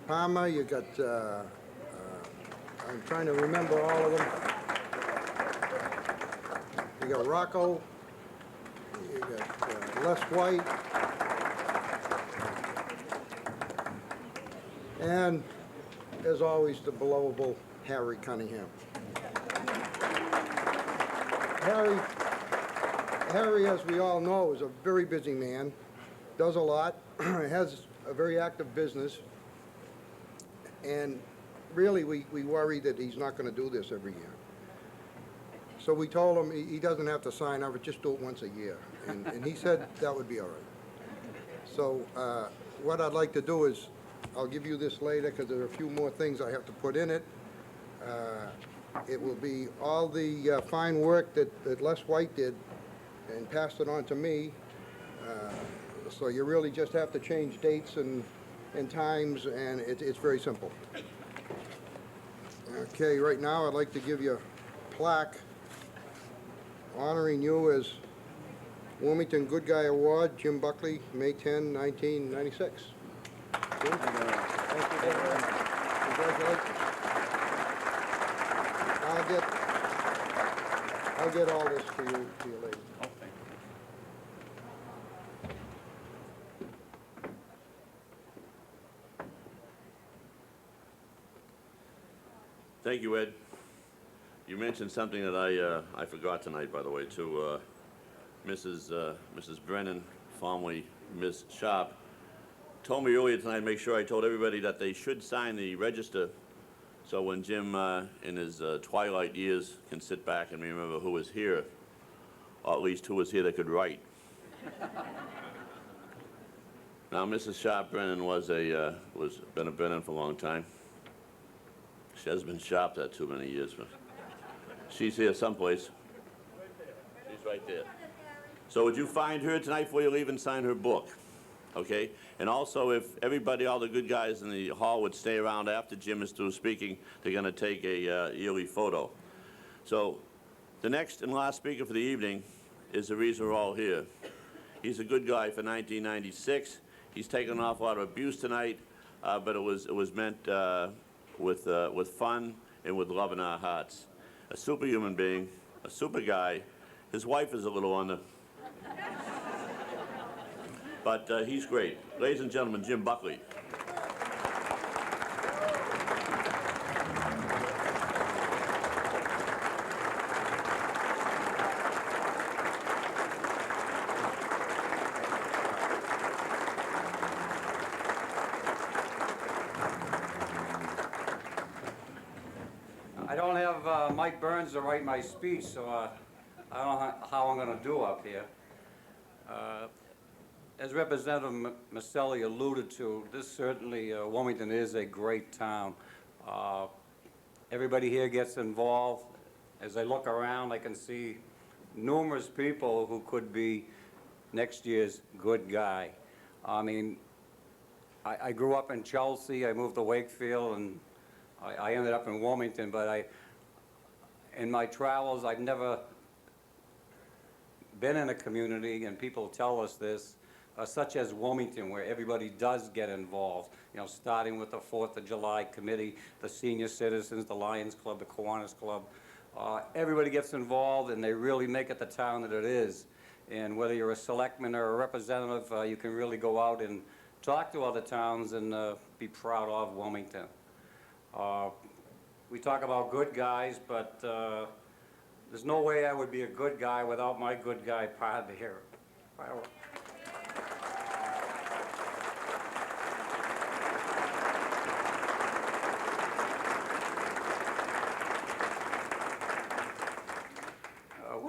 Palmer, you've got, I'm trying to remember all of them. You got Rocco, you got Les White, and as always, the belovable Harry Cunningham. Harry, as we all know, is a very busy man, does a lot, has a very active business, and really we worry that he's not going to do this every year. So we told him he doesn't have to sign up, just do it once a year, and he said that would be all right. So what I'd like to do is, I'll give you this later because there are a few more things I have to put in it. It will be all the fine work that Les White did and passed it on to me. So you really just have to change dates and times, and it's very simple. Okay, right now I'd like to give you a plaque honoring you as Wilmington Good Guy Award, Jim Buckley, May 10, 1996. Thank you very much. Congratulations. I'll get all this to you later. Oh, thank you. Thank you, Ed. You mentioned something that I forgot tonight, by the way, to Mrs. Brennan, formerly Miss Sharp, told me earlier tonight, make sure I told everybody that they should sign the register so when Jim, in his twilight years, can sit back and remember who was here, or at least who was here that could write. Now, Mrs. Sharp Brennan was been a Brennan for a long time. She hasn't been Sharp that too many years, but she's here someplace. She's right there. So would you find her tonight before you leave and sign her book? Okay? And also, if everybody, all the good guys in the hall would stay around after Jim is through speaking, they're going to take a yearly photo. So the next and last speaker for the evening is the reason we're all here. He's a good guy for 1996. He's taken an awful lot of abuse tonight, but it was meant with fun and with love in our hearts. A superhuman being, a super guy. His wife is a little on the... But he's great. Ladies and gentlemen, Jim Buckley. I don't have Mike Burns to write my speech, so I don't know how I'm going to do up here. As Representative Maselli alluded to, this certainly, Wilmington is a great town. Everybody here gets involved. As I look around, I can see numerous people who could be next year's good guy. I mean, I grew up in Chelsea, I moved to Wakefield, and I ended up in Wilmington, but in my travels, I've never been in a community, and people tell us this, such as Wilmington, where everybody does get involved, you know, starting with the 4th of July committee, the senior citizens, the Lions Club, the Kiwanis Club. Everybody gets involved, and they really make it the town that it is. And whether you're a selectman or a representative, you can really go out and talk to other towns and be proud of Wilmington. We talk about good guys, but there's no way I would be a good guy without my good guy part here.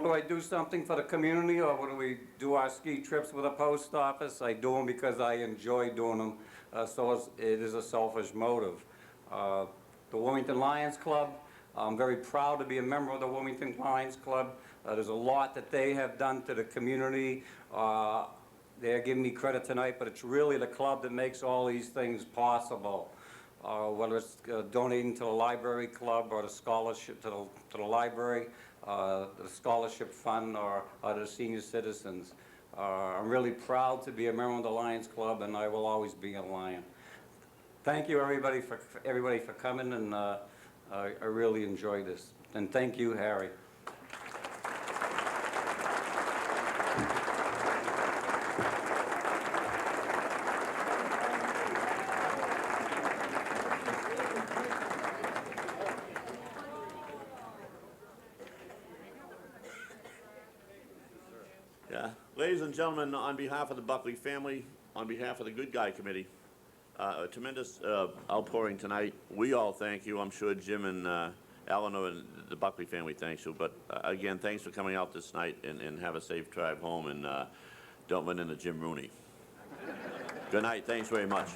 Do I do something for the community, or do we do our ski trips with the post office? I do them because I enjoy doing them, so it is a selfish motive. The Wilmington Lions Club, I'm very proud to be a member of the Wilmington Lions Club. There's a lot that they have done to the community. They're giving me credit tonight, but it's really the club that makes all these things possible. Whether it's donating to the library club or the scholarship to the library, the scholarship fund, or the senior citizens. I'm really proud to be a member of the Lions Club, and I will always be a Lion. Thank you, everybody for coming, and I really enjoyed this. And thank you, Harry. Ladies and gentlemen, on behalf of the Buckley family, on behalf of the Good Guy Committee, a tremendous outpouring tonight. We all thank you. I'm sure Jim and Eleanor and the Buckley family thanks you. But again, thanks for coming out this night, and have a safe drive home, and don't run into Jim Rooney. Good night. Thanks very much.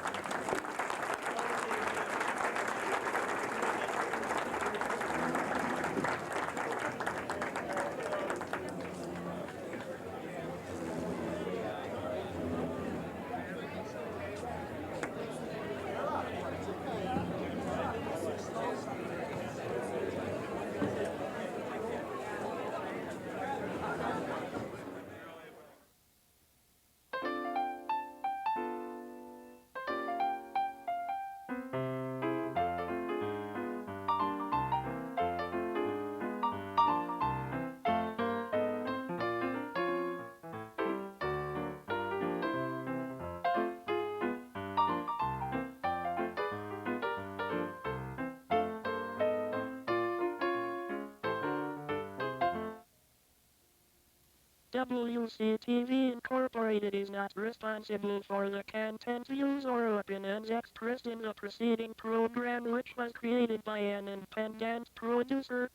WCTV Incorporated is not responsible for the content, views, or opinions expressed in the preceding program, which was created by an independent producer.